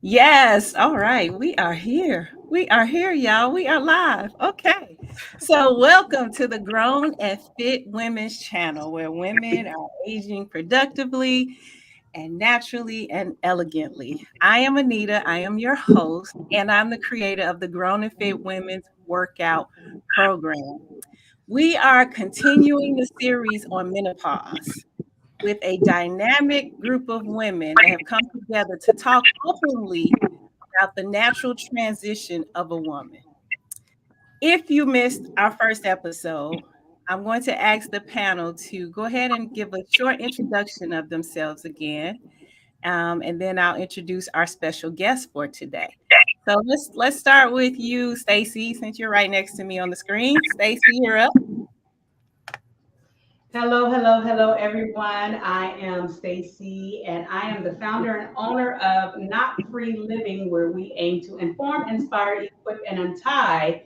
Yes. All right. We are here. We are here, y'all. We are live. Okay. So, welcome to the Grown and Fit Women's channel where women are aging productively and naturally and elegantly. I am Anita. I am your host, and I'm the creator of the Grown and Fit Women's workout program. We are continuing the series on menopause with a dynamic group of women that have come together to talk openly about the natural transition of a woman. If you missed our first episode, I'm going to ask the panel to go ahead and give a short introduction of themselves again, and then I'll introduce our special guest for today. So let's start with you, Stacy, since you're right next to me on the screen. Stacy, you're up. Hello, hello, hello, everyone. I am Stacy, and I am the founder and owner of Not Free Living, where we aim to inform, inspire, equip, and untie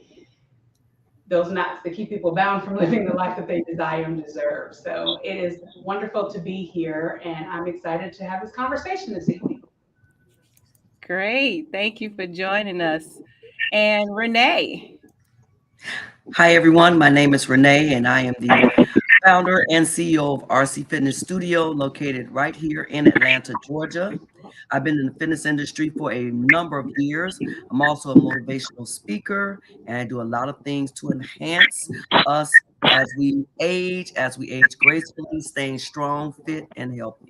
those knots that keep people bound from living the life that they desire and deserve. So it is wonderful to be here, and I'm excited to have this conversation this evening. Great. Thank you for joining us. And Renee. Hi, everyone. My name is Renee, and I am the founder and CEO of RC Fitness Studio, located right here in Atlanta, Georgia. I've been in the fitness industry for a number of years. I'm also a motivational speaker, and I do a lot of things to enhance us as we age gracefully, staying strong, fit, and healthy.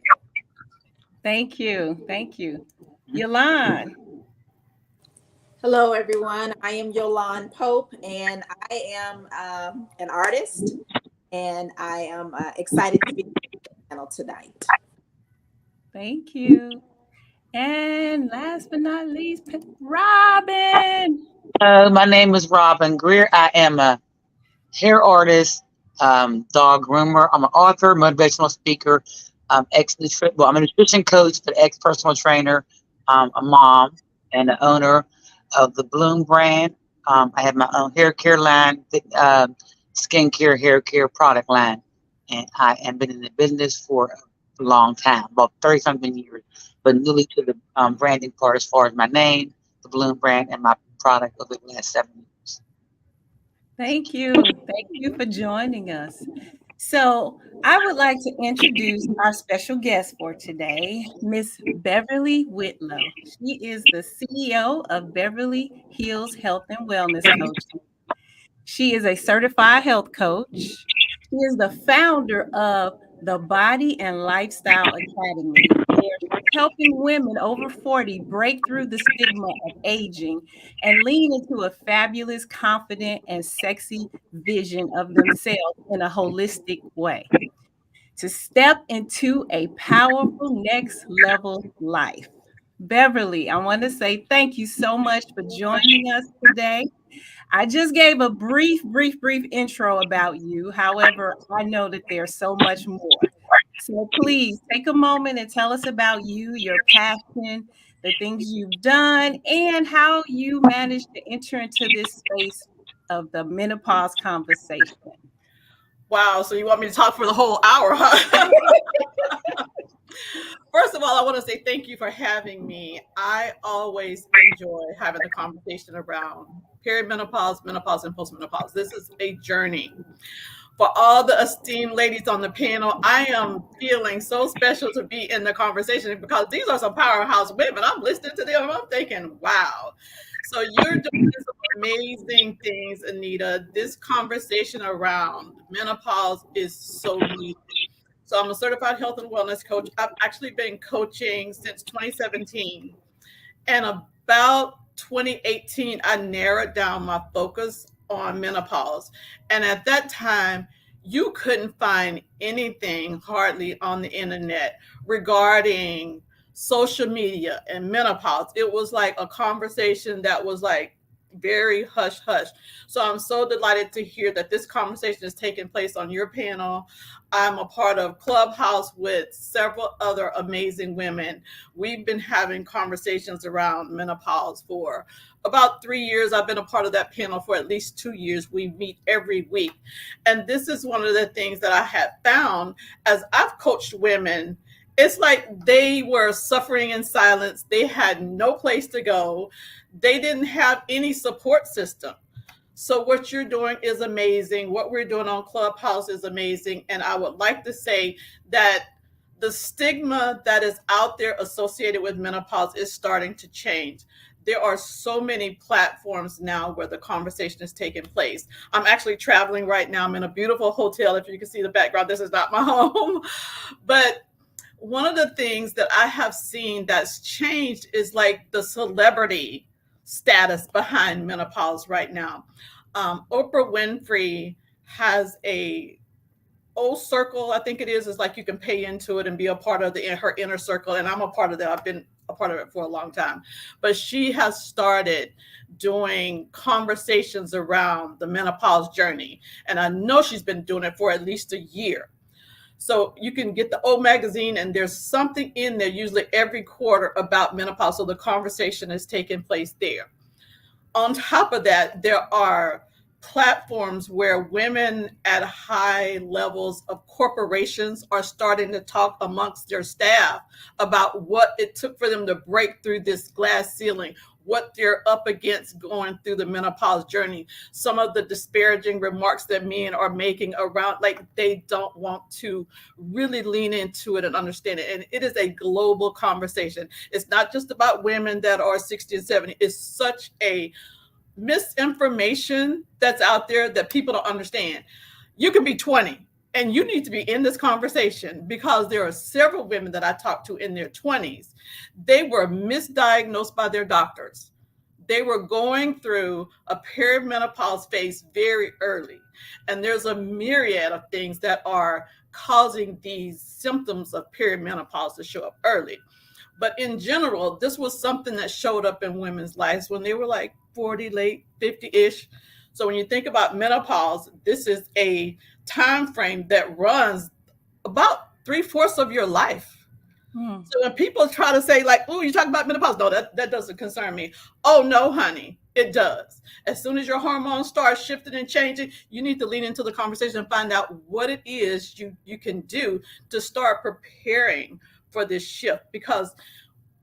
Thank you. Thank you. Yolande. Hello, everyone. I am Yolande Pope, and I am an artist, and I am excited to be on the panel tonight. Thank you. And last but not least, Robin. My name is Robin Greer. I am a hair artist, dog groomer. I'm an author, motivational speaker, I'm a nutrition coach, but ex-personal trainer, a mom, and the owner of the Bloom brand. I have my own hair care line, skincare, hair care product line, and I have been in the business for a long time, about 30 something years, but newly to the branding part as far as my name, the Bloom brand, and my product over the last 7 years. Thank you. Thank you for joining us. So, I would like to introduce our special guest for today, Miss Beverly Whitlow. She is the CEO of Beverly Hills Health and Wellness Coaching. She is a certified health coach. She is the founder of the Body and Lifestyle Academy, where she's helping women over 40 break through the stigma of aging and lean into a fabulous, confident, and sexy vision of themselves in a holistic way to step into a powerful next level life. Beverly, I want to say thank you so much for joining us today. I just gave a brief intro about you. However, I know that there's so much more. So please take a moment and tell us about you, your passion, the things you've done, and how you managed to enter into this space of the menopause conversation. Wow, so you want me to talk for the whole hour, huh? First of all, I want to say thank you for having me. I always enjoy having the conversation around perimenopause, menopause, and postmenopause. This is a journey. For all the esteemed ladies on the panel, I am feeling so special to be in the conversation because these are some powerhouse women. I'm listening to them and I'm thinking, wow. So you're doing some amazing things, Anita. This conversation around menopause is so needed. So I'm a certified health and wellness coach. I've actually been coaching since 2017. And about 2018, I narrowed down my focus on menopause. And at that time, you couldn't find anything hardly on the internet regarding social media and menopause. It was like a conversation that was like very hush hush. So I'm so delighted to hear that this conversation is taking place on your panel. I'm a part of Clubhouse with several other amazing women. We've been having conversations around menopause for about 3 years. I've been a part of that panel for at least 2 years. We meet every week. And this is one of the things that I have found as I've coached women It's like they were suffering in silence. They had no place to go. They didn't have any support system. So what you're doing is amazing. What we're doing on Clubhouse is amazing. And I would like to say that the stigma that is out there associated with menopause is starting to change. There are so many platforms now where the conversation is taking place. I'm actually traveling right now. I'm in a beautiful hotel. If you can see the background, this is not my home. But one of the things that I have seen that's changed is like the celebrity status behind menopause right now. Oprah Winfrey has a old circle, I think it is like you can pay into it and be a part of her inner circle. And I'm a part of that. I've been a part of it for a long time. But she has started doing conversations around the menopause journey. And I know she's been doing it for at least a year. So you can get the old magazine, and there's something in there usually every quarter about menopause. So the conversation is taking place there. On top of that, there are platforms where women at high levels of corporations are starting to talk amongst their staff about what it took for them to break through this glass ceiling, what they're up against going through the menopause journey, some of the disparaging remarks that men are making around, like they don't want to really lean into it and understand it. And it is a global conversation. It's not just about women that are 60 and 70. It's such a misinformation that's out there that people don't understand. You can be 20 and you need to be in this conversation, because there are several women that I talked to in their 20s. They were misdiagnosed by their doctors. They were going through a perimenopause phase very early. And there's a myriad of things that are causing these symptoms of perimenopause to show up early. But in general, this was something that showed up in women's lives when they were like 40, late 50-ish. So when you think about menopause, this is a time frame that runs about 3/4 of your life. So when people try to say like, oh, you're talking about menopause, no, that doesn't concern me. Oh no, honey, it does. As soon as your hormones start shifting and changing, you need to lean into the conversation and find out what it is you can do to start preparing for this shift. Because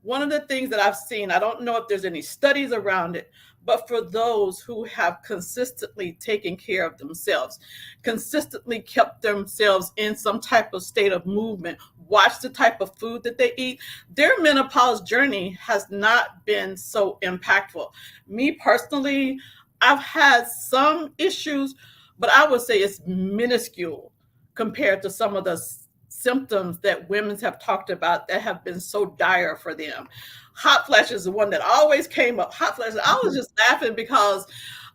one of the things that I've seen, I don't know if there's any studies around it, but for those who have consistently taken care of themselves, consistently kept themselves in some type of state of movement, watch the type of food that they eat, their menopause journey has not been so impactful. Me personally, I've had some issues, but I would say it's minuscule compared to some of the symptoms that women have talked about that have been so dire for them. Hot flashes is the one that always came up. Hot flashes. I was just laughing because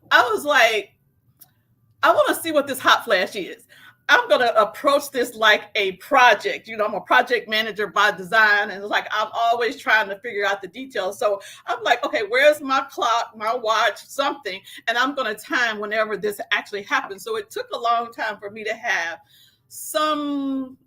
I was like, I want to see what this hot flash is. I'm going to approach this like a project. You know, I'm a project manager by design, and it's like I'm always trying to figure out the details. So I'm like, okay, where's my clock, my watch, something, and I'm going to time whenever this actually happens. So it took a long time for me to have some,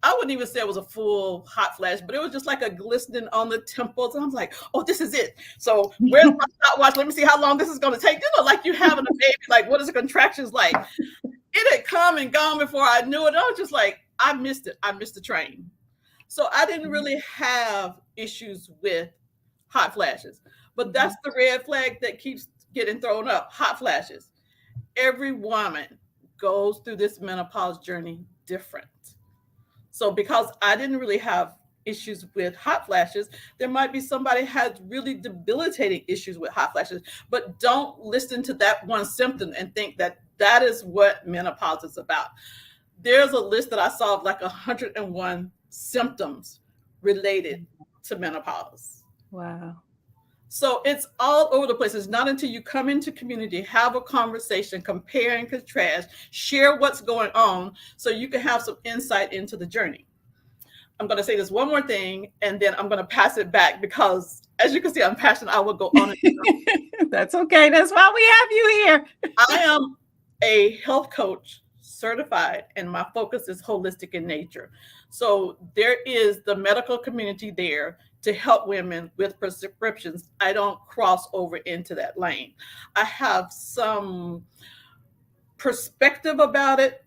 I wouldn't even say it was a full hot flash, but it was just like a glistening on the temples. And I'm like, oh, this is it. So where's my stopwatch? Let me see how long this is going to take. You know, like you having a baby, like what is the contractions like? It had come and gone before I knew it. I was just like, I missed it. I missed the train. So I didn't really have issues with hot flashes, but that's the red flag that keeps getting thrown up. Hot flashes. Every woman goes through this menopause journey different. So because I didn't really have issues with hot flashes, there might be somebody has really debilitating issues with hot flashes, but don't listen to that one symptom and think that that is what menopause is about. There's a list that I saw of like 101 symptoms related to menopause. Wow. So it's all over the place. It's not until you come into community, have a conversation, compare and contrast, share what's going on so you can have some insight into the journey. I'm going to say this one more thing, and then I'm going to pass it back because, as you can see, I'm passionate. I will go on. That's okay. That's why we have you here. I am a health coach certified, and my focus is holistic in nature. So there is the medical community there to help women with prescriptions. I don't cross over into that lane. I have some perspective about it,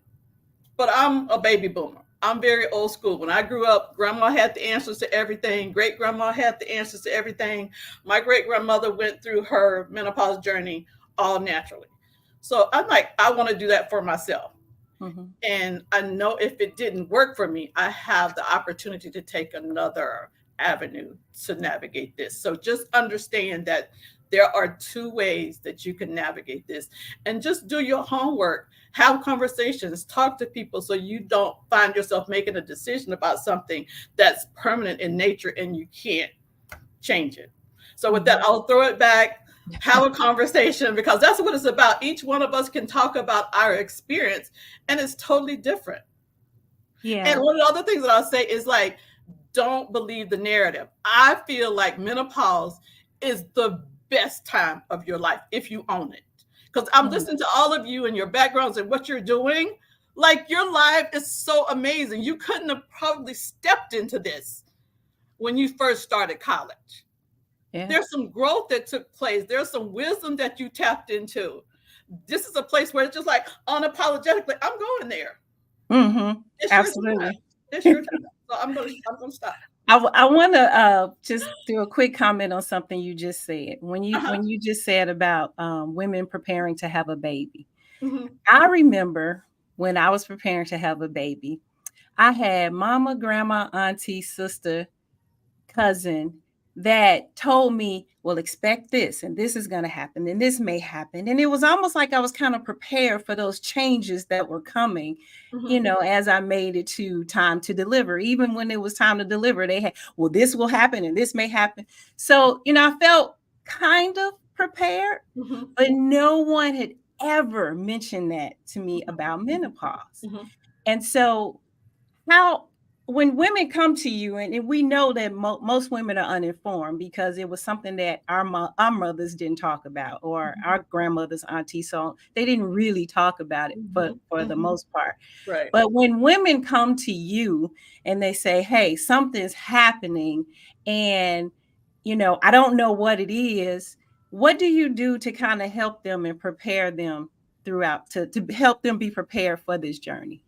but I'm a baby boomer. I'm very old school. When I grew up, grandma had the answers to everything. Great grandma had the answers to everything. My great grandmother went through her menopause journey all naturally. So I'm like, I want to do that for myself. Mhm. And I know if it didn't work for me, I have the opportunity to take another avenue to navigate this. So just understand that there are two ways that you can navigate this, and just do your homework, have conversations, talk to people so you don't find yourself making a decision about something that's permanent in nature and you can't change it. So with that, Mhm. I'll throw it back, have a conversation, because that's what it's about. Each one of us can talk about our experience, and it's totally different. And Yeah. one of the other things that I'll say is like, don't believe the narrative. I feel like menopause is the best time of your life if you own it. Because I'm Mhm. listening to all of you and your backgrounds and what you're doing. Like, your life is so amazing. You couldn't have probably stepped into this when you first started college. Yeah. There's some growth that took place. There's some wisdom that you tapped into. This is a place where it's just like unapologetically, I'm going there. Mhm. It's your time. Absolutely. It's your time. So I'm gonna stop. I want to just do a quick comment on something you just said. Uh-huh. When you just said about women preparing to have a baby. Mm-hmm. I remember when I was preparing to have a baby, I had mama, grandma, auntie, sister, cousin that told me, well, expect this, and this is going to happen, and this may happen. And it was almost like I was kind of prepared for those changes that were coming, Mm-hmm. as I made it to time to deliver. Even when it was time to deliver, they had, well, this will happen and this may happen. So, I felt kind of prepared, Mm-hmm. but no one had ever mentioned that to me about menopause. Mm-hmm. And so how when women come to you, and we know that most women are uninformed because it was something that our mothers didn't talk about, or our grandmothers, aunties, so they didn't really talk about it Mm-hmm. for the Mm-hmm. most part. Right. But when women come to you and they say, hey, something's happening, and I don't know what it is, what do you do to kind of help them and prepare them throughout, to help them be prepared for this journey?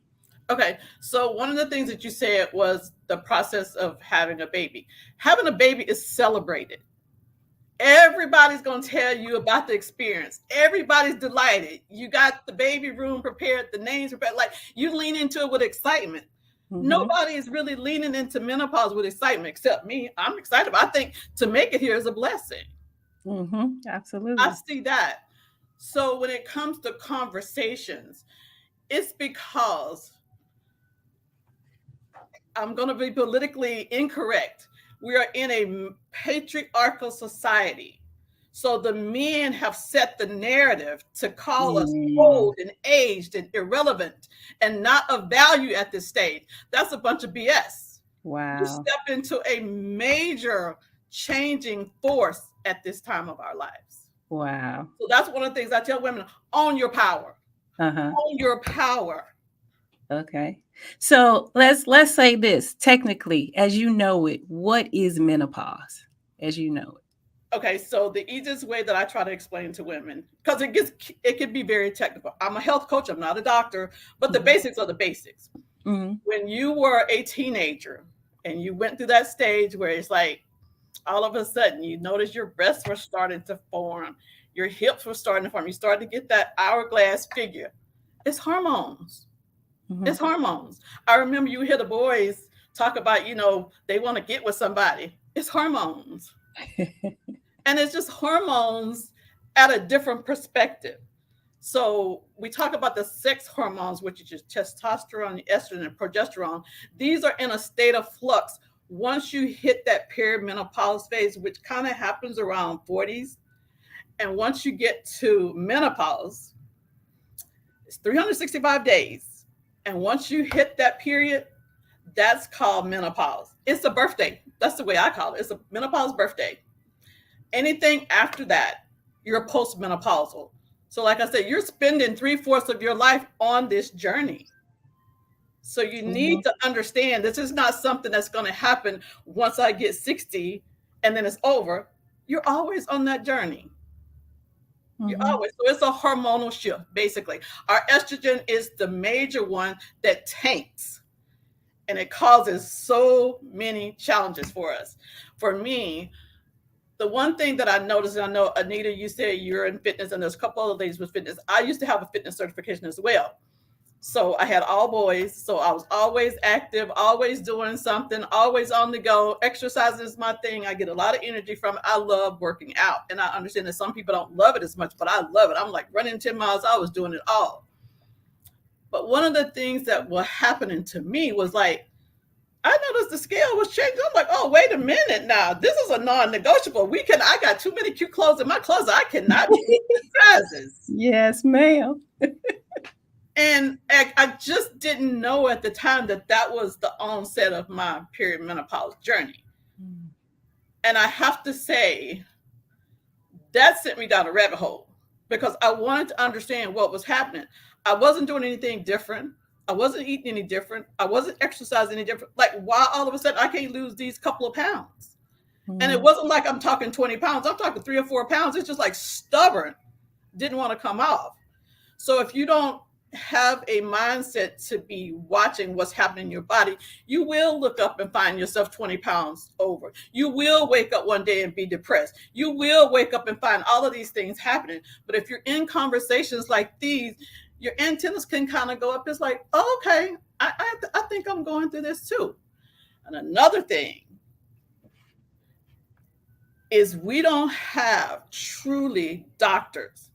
Okay. So one of the things that you said was the process of having a baby. Having a baby is celebrated. Everybody's going to tell you about the experience. Everybody's delighted. You got the baby room prepared, the names prepared. Like, you lean into it with excitement. Hmm. Nobody is really leaning into menopause with excitement except me. I'm excited. I think to make it here is a blessing. I Absolutely. see that. So when it comes to conversations, it's because I'm going to be politically incorrect. We are in a patriarchal society. So the men have set the narrative to call us Mm, old and aged and irrelevant and not of value at this stage. That's a bunch of BS. You wow. step into a major changing force at this time of our lives. Wow. So that's one of the things I tell women: own your power. Uh-huh. Own your power. Okay. So let's say this technically, as you know it, what is menopause? As you know Okay, so the easiest way that I try to explain to women, because it can be very technical. I'm a health coach, I'm not a doctor, but it. the basics are the basics. Hmm. When you were a teenager and you went through that stage where it's like all of a sudden you notice your breasts were starting to form, your hips were starting to form, you started to get that hourglass figure. It's hormones. Hmm. It's hormones. I remember you hear the boys talk about, they want to get with somebody. It's hormones. And it's just hormones at a different perspective. So we talk about the sex hormones, which is just testosterone, estrogen, and progesterone. These are in a state of flux. Once you hit that perimenopause phase, which kind of happens around 40s, and once you get to menopause, it's 365 days. And once you hit that period, that's called menopause. It's a birthday. That's the way I call it. It's a menopause birthday. Anything after that, you're postmenopausal. So, like I said, you're spending three-fourths of your life on this journey. So, you Hmm. need to understand this is not something that's going to happen once I get 60 and then it's over. You're always on that journey. You Hmm. always. So, it's a hormonal shift, basically. Our estrogen is the major one that tanks. and it causes so many challenges for us. For me, the one thing that I noticed, and I know Anita, you said you're in fitness, and there's a couple other ladies with fitness. I used to have a fitness certification as well. So I had all boys. So I was always active, always doing something, always on the go. Exercise is my thing. I get a lot of energy from it. I love working out. And I understand that some people don't love it as much, but I love it. I'm like running 10 miles. I was doing it all. But one of the things that was happening to me was like, I noticed the scale was changing. I'm like, oh, wait a minute now. This is a non-negotiable. I got too many cute clothes in my closet. I cannot be sizes. Yes, ma'am. And I just didn't know at the time that that was the onset of my period menopause journey. And I have to say, that sent me down a rabbit hole because I wanted to understand what was happening. I wasn't doing anything different. I wasn't eating any different. I wasn't exercising any different. Like, why all of a sudden I can't lose these couple of pounds? And it wasn't like I'm talking 20 pounds. I'm talking 3 or 4 pounds. It's just like stubborn. Didn't want to come off. So if you don't have a mindset to be watching what's happening in your body, you will look up and find yourself 20 pounds over. You will wake up one day and be depressed. You will wake up and find all of these things happening. But if you're in conversations like these, your antennas can kind of go up. It's like, oh, okay, I think I'm going through this too. And another thing is we don't have truly doctors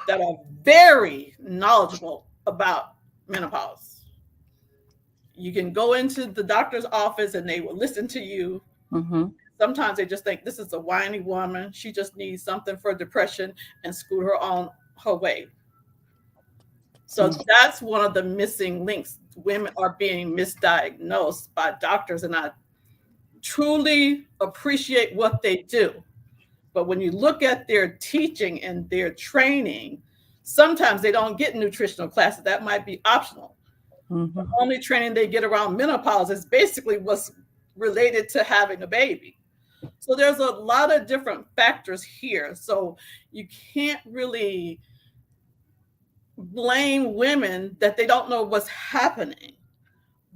that are very knowledgeable about menopause. You can go into the doctor's office and they will listen to you. Mm-hmm. Sometimes they just think this is a whiny woman. She just needs something for depression and scoot her on her way. So that's one of the missing links. Women are being misdiagnosed by doctors, and I truly appreciate what they do. But when you look at their teaching and their training, sometimes they don't get nutritional classes. That might be optional. Mm-hmm. The only training they get around menopause is basically what's related to having a baby. So there's a lot of different factors here. So you can't really blame women that they don't know what's happening.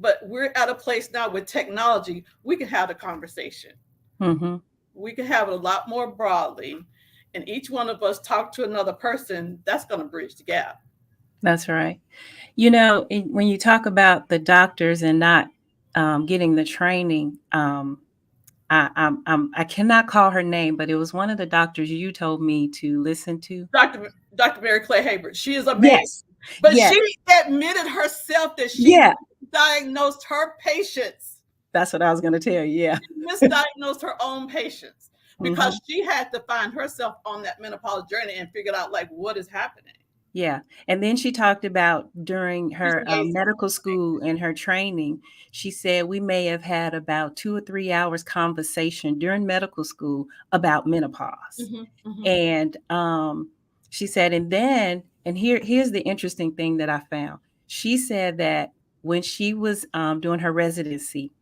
But we're at a place now with technology, we can have a conversation. Mm-hmm. We can have it a lot more broadly. And each one of us talk to another person, that's going to bridge the gap. That's right. You know, when you talk about the doctors and not getting the training, I cannot call her name, but it was one of the doctors you told me to listen to. Dr. Mary Clay Haber. She is amazing. Yes. But yes. she admitted herself that she diagnosed her patients. That's what I was going to tell you. Yeah. She misdiagnosed her own patients because she had to find herself on that menopause journey and figured out like what is happening. Yeah. And then she talked about during her medical school and her training, she said we may have had about 2 or 3 hours conversation during medical school about menopause. And she said, and here's the interesting thing that I found. She said that when she was doing her residency,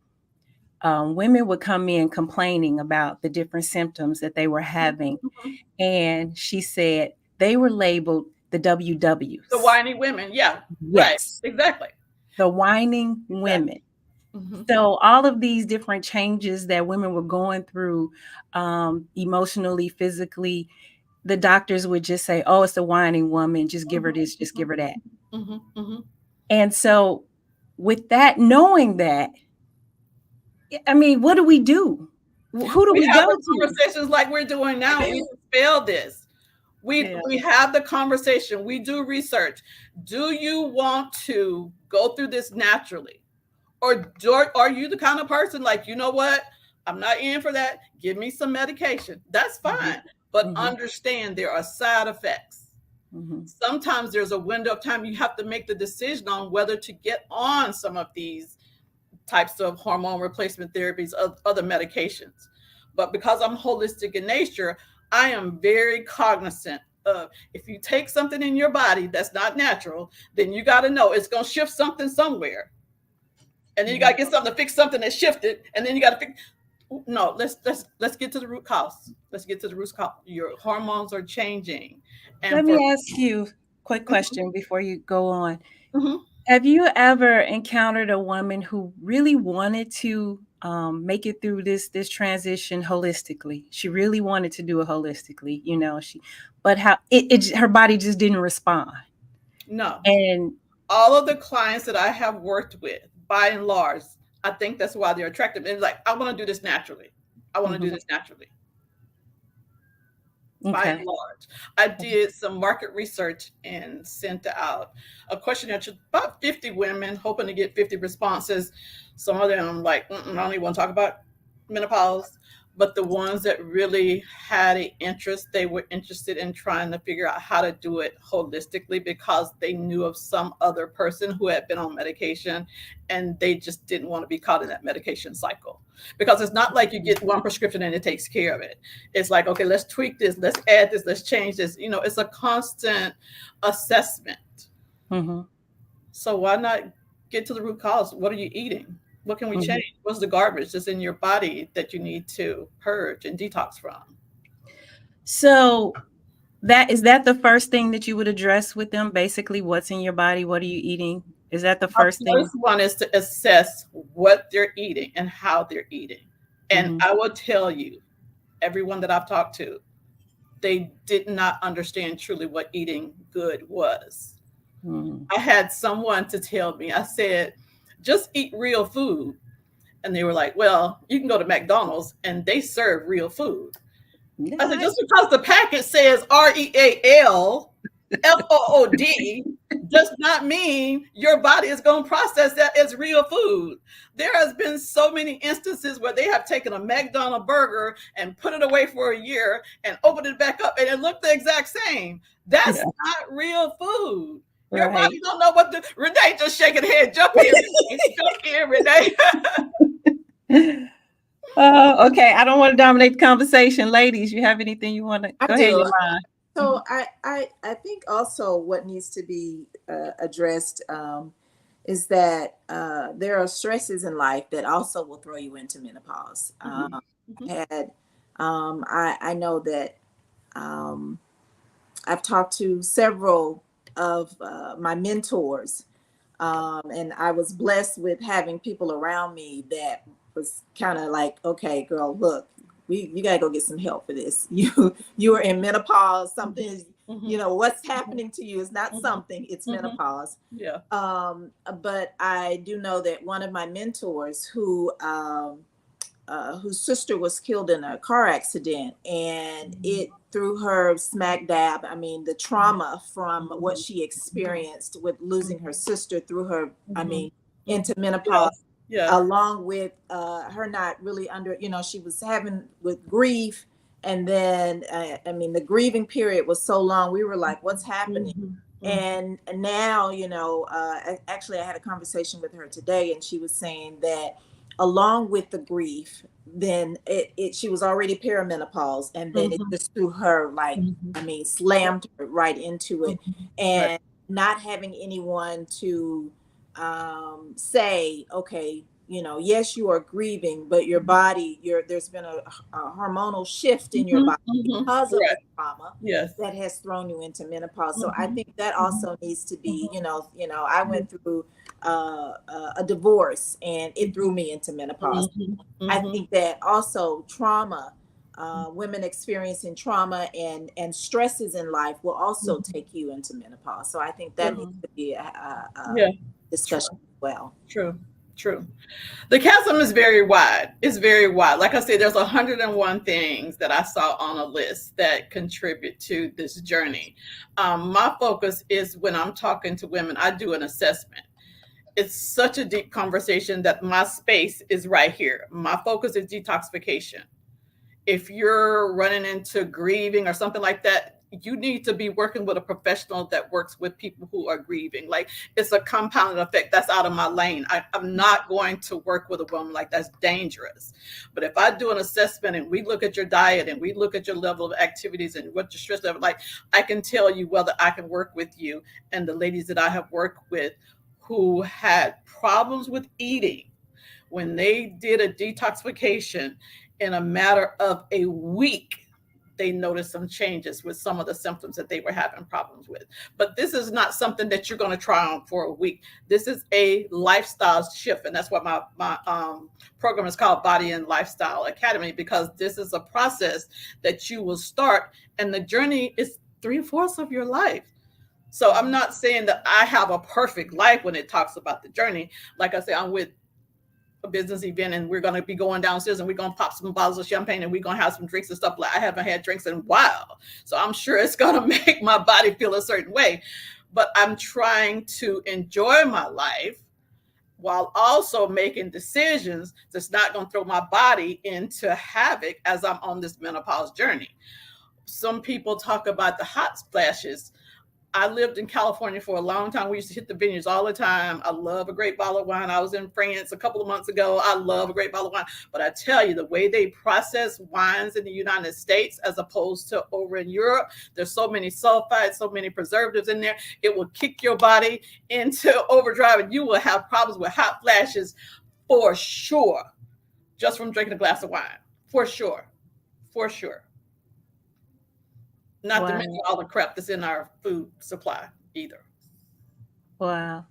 women would come in complaining about the different symptoms that they were having. And she said they were labeled the WWs. The whiny women. Yeah. Yes. Right. Exactly. The whining women. So all of these different changes that women were going through emotionally, physically, the doctors would just say, oh, it's a whining woman. Just give her this, just give her that. And so with that, knowing that, I mean, what do we do? Who do we go to? Conversations like we're doing now. We dispel this. We have the conversation. We do research. Do you want to go through this naturally? Or are you the kind of person like, you know what? I'm not in for that. Give me some medication. That's fine. But understand there are side effects. Sometimes there's a window of time you have to make the decision on whether to get on some of these types of hormone replacement therapies, other medications. But because I'm holistic in nature, I am very cognizant of if you take something in your body that's not natural, then you got to know it's going to shift something somewhere. And then you got to get something to fix something that shifted. And then you got to fix. No, let's get to the root cause. Let's get to the root cause. Your hormones are changing. And let me ask you a quick question before you go on. Have you ever encountered a woman who really wanted to make it through this transition holistically? She really wanted to do it holistically, you know. But how her body just didn't respond, No. and All of the clients that I have worked with, by and large, I think that's why they're attractive. And like, I want to do this naturally. I want to do mhm, this naturally. By okay, and large. I did some market research and sent out a questionnaire to about 50 women, hoping to get 50 responses. Some of them, like, I don't even want to talk about menopause. But the ones that really had an interest, they were interested in trying to figure out how to do it holistically because they knew of some other person who had been on medication and they just didn't want to be caught in that medication cycle. Because it's not like you get one prescription and it takes care of it. It's like, okay, let's tweak this, let's add this, let's change this. It's a constant assessment. hmm So why not get to the root cause? What are you eating? What can we hmm change? What's the garbage that's in your body that you need to purge and detox from? so that the first thing that you would address with them? Basically, what's in your body? What are you eating? Is that the Our first thing? first one is to assess what they're eating and how they're eating. And Hmm I will tell you, everyone that I've talked to, they did not understand truly what eating good was. hmm I had someone to tell me, I said, just eat real food. And they were like, well, you can go to McDonald's and they serve real food. I said, Yeah, just because the package says REALFOOD does not mean your body is going to process that as real food. There has been so many instances where they have taken a McDonald's burger and put it away for a year and opened it back up and it looked the exact same. That's yeah, not real food. Your right. body don't know what the Renee just shaking her head. Jump in, Renee. Jump in, Renee. Okay. I don't want to dominate the conversation, ladies. You have anything you want to I go ahead, do. Yolanda? So I think also what needs to be addressed is that there are stresses in life that also will throw you into menopause. Mhm, I mhm, had I know that um, I've talked to several of my mentors, and I was blessed with having people around me that was kind of like, okay, girl, look, you gotta go get some help for this. You are in menopause. Something is, mhm, what's mhm, happening to you is not mhm, something. It's mhm. menopause. Yeah. But I do know that one of my mentors whose sister was killed in a car accident, and it threw her smack dab. I mean, the trauma from what Mhm, she mhm, experienced with losing her sister threw her, I mhm, mean, mhm. into menopause, Yes, yes. along with her not really under, she was having with grief. And then, I mean, the grieving period was so long. We were like, what's happening? Mhm, mhm, And now, actually, I had a conversation with her today, and she was saying that along with the grief, then she was already perimenopause, and then it mhm, just threw her like, mhm. I mean, Right, slammed her right into it. mhm. Right. And not having anyone to say, okay, yes, you are grieving, but your body, there's been a hormonal shift in your Mhm, body mhm. because of the Right. trauma Yes. that has thrown you into menopause. So I Mhm, think that mhm, also needs to be, mhm, I mhm, went through a divorce, and it threw mhm, me into menopause. mhm, I mhm, think that also trauma, women experiencing trauma and stresses in life will also mhm, take you into menopause. So I think that needs mhm. to be a Yeah. True. discussion as well. True. True. The chasm is very wide. It's very wide. Like I said, there's 101 things that I saw on a list that contribute to this journey. My focus is when I'm talking to women, I do an assessment. It's such a deep conversation that my space is right here. My focus is detoxification. If you're running into grieving or something like that, you need to be working with a professional that works with people who are grieving. Like, it's a compounded effect. That's out of my lane. I'm not going to work with a woman like that's dangerous. But if I do an assessment and we look at your diet and we look at your level of activities and what your stress level, like, I can tell you whether I can work with you. And the ladies that I have worked with who had problems with eating, when they did a detoxification, in a matter of a week, they noticed some changes with some of the symptoms that they were having problems with. But this is not something that you're going to try on for a week. This is a lifestyle shift, and that's what my program is called, Body and Lifestyle Academy, because this is a process that you will start, and the journey is 3/4 of your life. So I'm not saying that I have a perfect life when it talks about the journey. Like I say, I'm with a business event and we're going to be going downstairs and we're going to pop some bottles of champagne and we're going to have some drinks and stuff. Like, I haven't had drinks in a while, so I'm sure it's going to make my body feel a certain way. But I'm trying to enjoy my life while also making decisions that's not going to throw my body into havoc as I'm on this menopause journey. Some people talk about the hot splashes. I lived in California for a long time. We used to hit the vineyards all the time. I love a great bottle of wine. I was in France a couple of months ago. I love a great bottle of wine. But I tell you, the way they process wines in the United States as opposed to over in Europe, there's so many sulfites, so many preservatives in there. It will kick your body into overdrive and you will have problems with hot flashes for sure, just from drinking a glass of wine. For sure. For sure. Not to Wow. mention all the crap that's in our food supply either. Wow.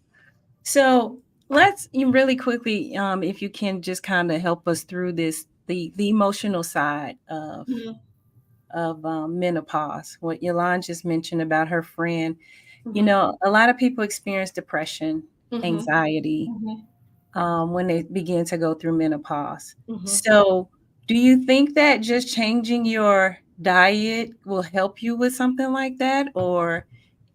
So let's you really quickly, if you can just kind of help us through this, the emotional side Mhm, of menopause. What Yolanda just mentioned about her friend. You mhm, know, a lot of people experience depression, mhm, anxiety mhm, when they begin to go through menopause. mhm. So, do you think that just changing your diet will help you with something like that, or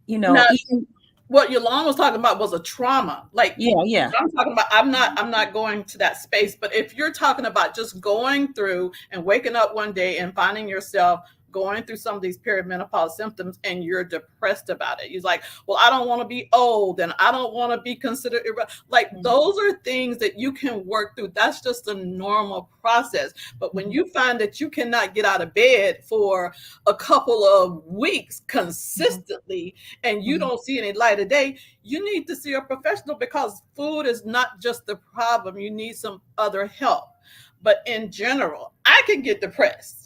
Now, even what Yolanda was talking about was a trauma. Like, yeah, yeah. I'm talking about, I'm not going to that space. But if you're talking about just going through and waking up one day and finding yourself going through some of these perimenopause symptoms and you're depressed about it, you're like, well, I don't want to be old and I don't want to be considered like, those are things that you can work through. That's just a normal process. But when you find that you cannot get out of bed for a couple of weeks consistently and you Mhm, don't see any light of day, you need to see a professional, because food is not just the problem. You need some other help. But in general, I can get depressed.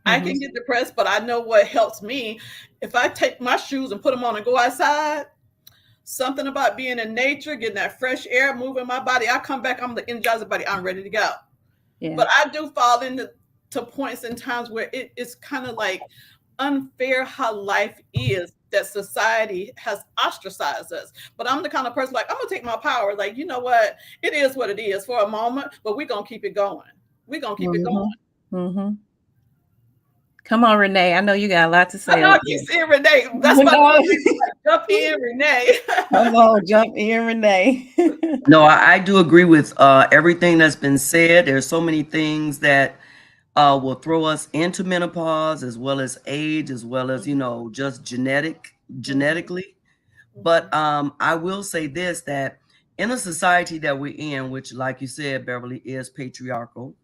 I mhm, can get depressed, but I know what helps me. If I take my shoes and put them on and go outside, something about being in nature, getting that fresh air, moving my body, I come back, I'm the energizer body, I'm ready to go. yeah. But I do fall into to points and times where it's kind of like unfair how life is, that society has ostracized us. But I'm the kind of person, like, I'm gonna take my power. Like, you know what? It is what it is for a moment, but we're gonna keep it going. We're gonna keep it going. Mhm, mhm. Come on, Renee. I know you got a lot to I say know I over keep there. saying Renee. That's You my know? jump in, Renee. Come on, jump in, Renee. No, I do agree with everything that's been said. There's so many things that will throw us into menopause, as well as age, as well as just Mhm, genetically. But mhm, I will say this, that in a society that we're in, which, like you said, Beverly, is patriarchal,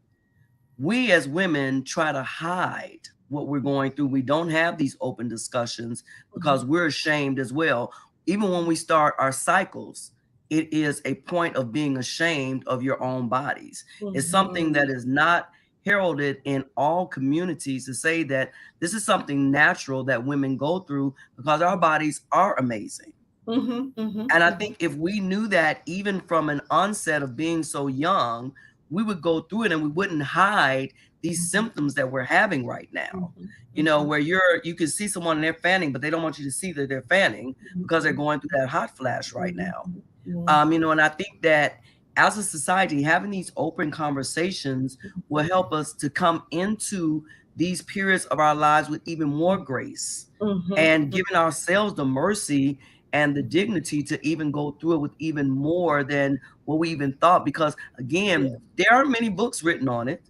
we as women try to hide what we're going through. We don't have these open discussions because we're ashamed as well. Even when we start our cycles, it is a point of being ashamed of your own bodies. It's something that mhm, is not heralded in all communities, to say that this is something natural that women go through because our bodies are amazing. mhm, mhm, And I mhm. think if we knew that even from an onset of being so young, we would go through it and we wouldn't hide these symptoms that we're having right now. Mhm, Where you can see someone and they're fanning, but they don't want you to see that they're fanning because they're going through that hot flash right mhm, now. mhm, And I think that as a society, having these open conversations will help us to come into these periods of our lives with even more grace, mhm, and giving ourselves the mercy and the dignity to even go through it with even more than what we even thought. Because yeah, again, there are many books written on it.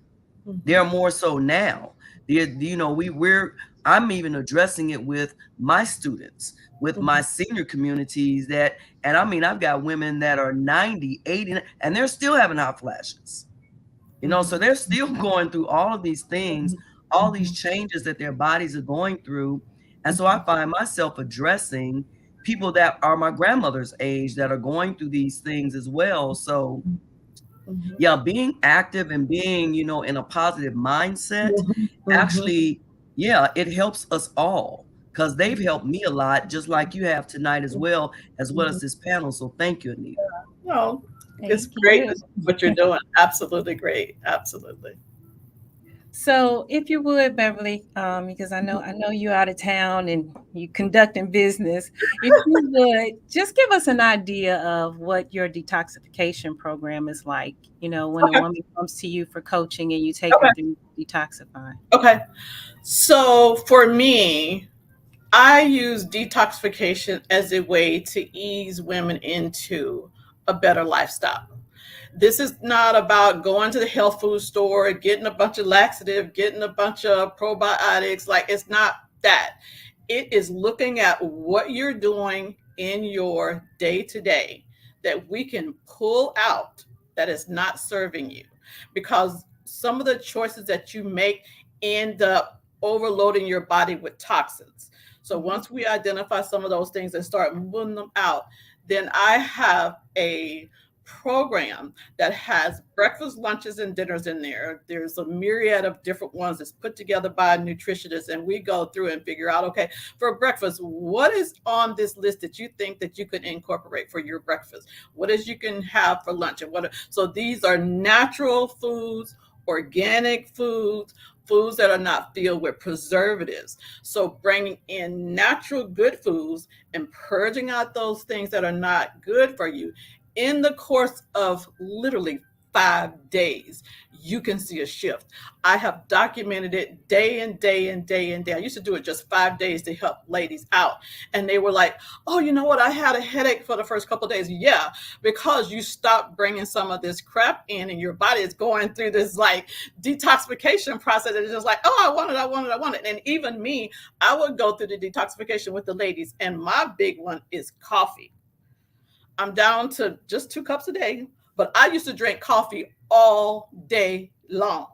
There mhm, are more so now. We're I'm even addressing it with my students, with my mhm, senior communities, and I mean, I've got women that are 90, 80, and they're still having hot flashes. So mhm, they're still going through all of these things, mhm, all these mhm, changes that their bodies are going through. And so I mhm. find myself addressing people that are my grandmother's age that are going through these things as well. So Mhm, yeah, being active and being, in a positive mindset mhm, mhm, actually, Yeah, it helps us all because they've helped me a lot, just like you have tonight as well as Mhm. this panel. So thank you, Anita. No, it's Thank great you. what you're doing. Absolutely great. Absolutely. So, if you would, Beverly, because I know you're out of town and you conducting business, if you would just give us an idea of what your detoxification program is like. When a Okay. woman comes to you for coaching and you take her Okay. through detoxifying. Okay. So for me, I use detoxification as a way to ease women into a better lifestyle. This is not about going to the health food store, getting a bunch of laxative, getting a bunch of probiotics. Like, it's not that. It is looking at what you're doing in your day to day that we can pull out that is not serving you. Because some of the choices that you make end up overloading your body with toxins. So Mhm. once we identify some of those things and start moving them out, then I have a program that has breakfast, lunches, and dinners in there. There's a myriad of different ones that's put together by nutritionists, and we go through and figure out, okay, for breakfast, what is on this list that you think that you could incorporate for your breakfast? What is you can have for lunch, and what? So these are natural foods, organic foods, foods that are not filled with preservatives. So bringing in natural good foods and purging out those things that are not good for you in the course of literally 5 days, you can see a shift. I have documented it day and day and day and day. I used to do it just 5 days to help ladies out. And they were like, oh, you know what? I had a headache for the first couple of days. Yeah, because you stopped bringing some of this crap in and your body is going through this like detoxification process. And it's just like, oh, I want it, I want it, I want it. And even me, I would go through the detoxification with the ladies. And my big one is coffee. I'm down to just 2 cups a day, but I used to drink coffee all day long.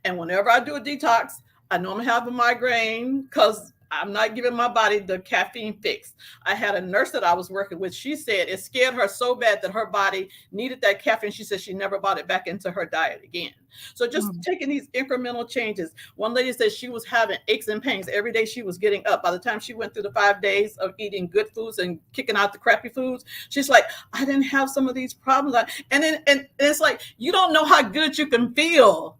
And whenever I do a detox, I normally have a migraine because I'm not giving my body the caffeine fix. I had a nurse that I was working with. She said it scared her so bad that her body needed that caffeine. She said she never brought it back into her diet again. So just Mhm. taking these incremental changes. One lady said she was having aches and pains every day she was getting up. By the time she went through the 5 days of eating good foods and kicking out the crappy foods, she's like, I didn't have some of these problems. And it's like, you don't know how good you can feel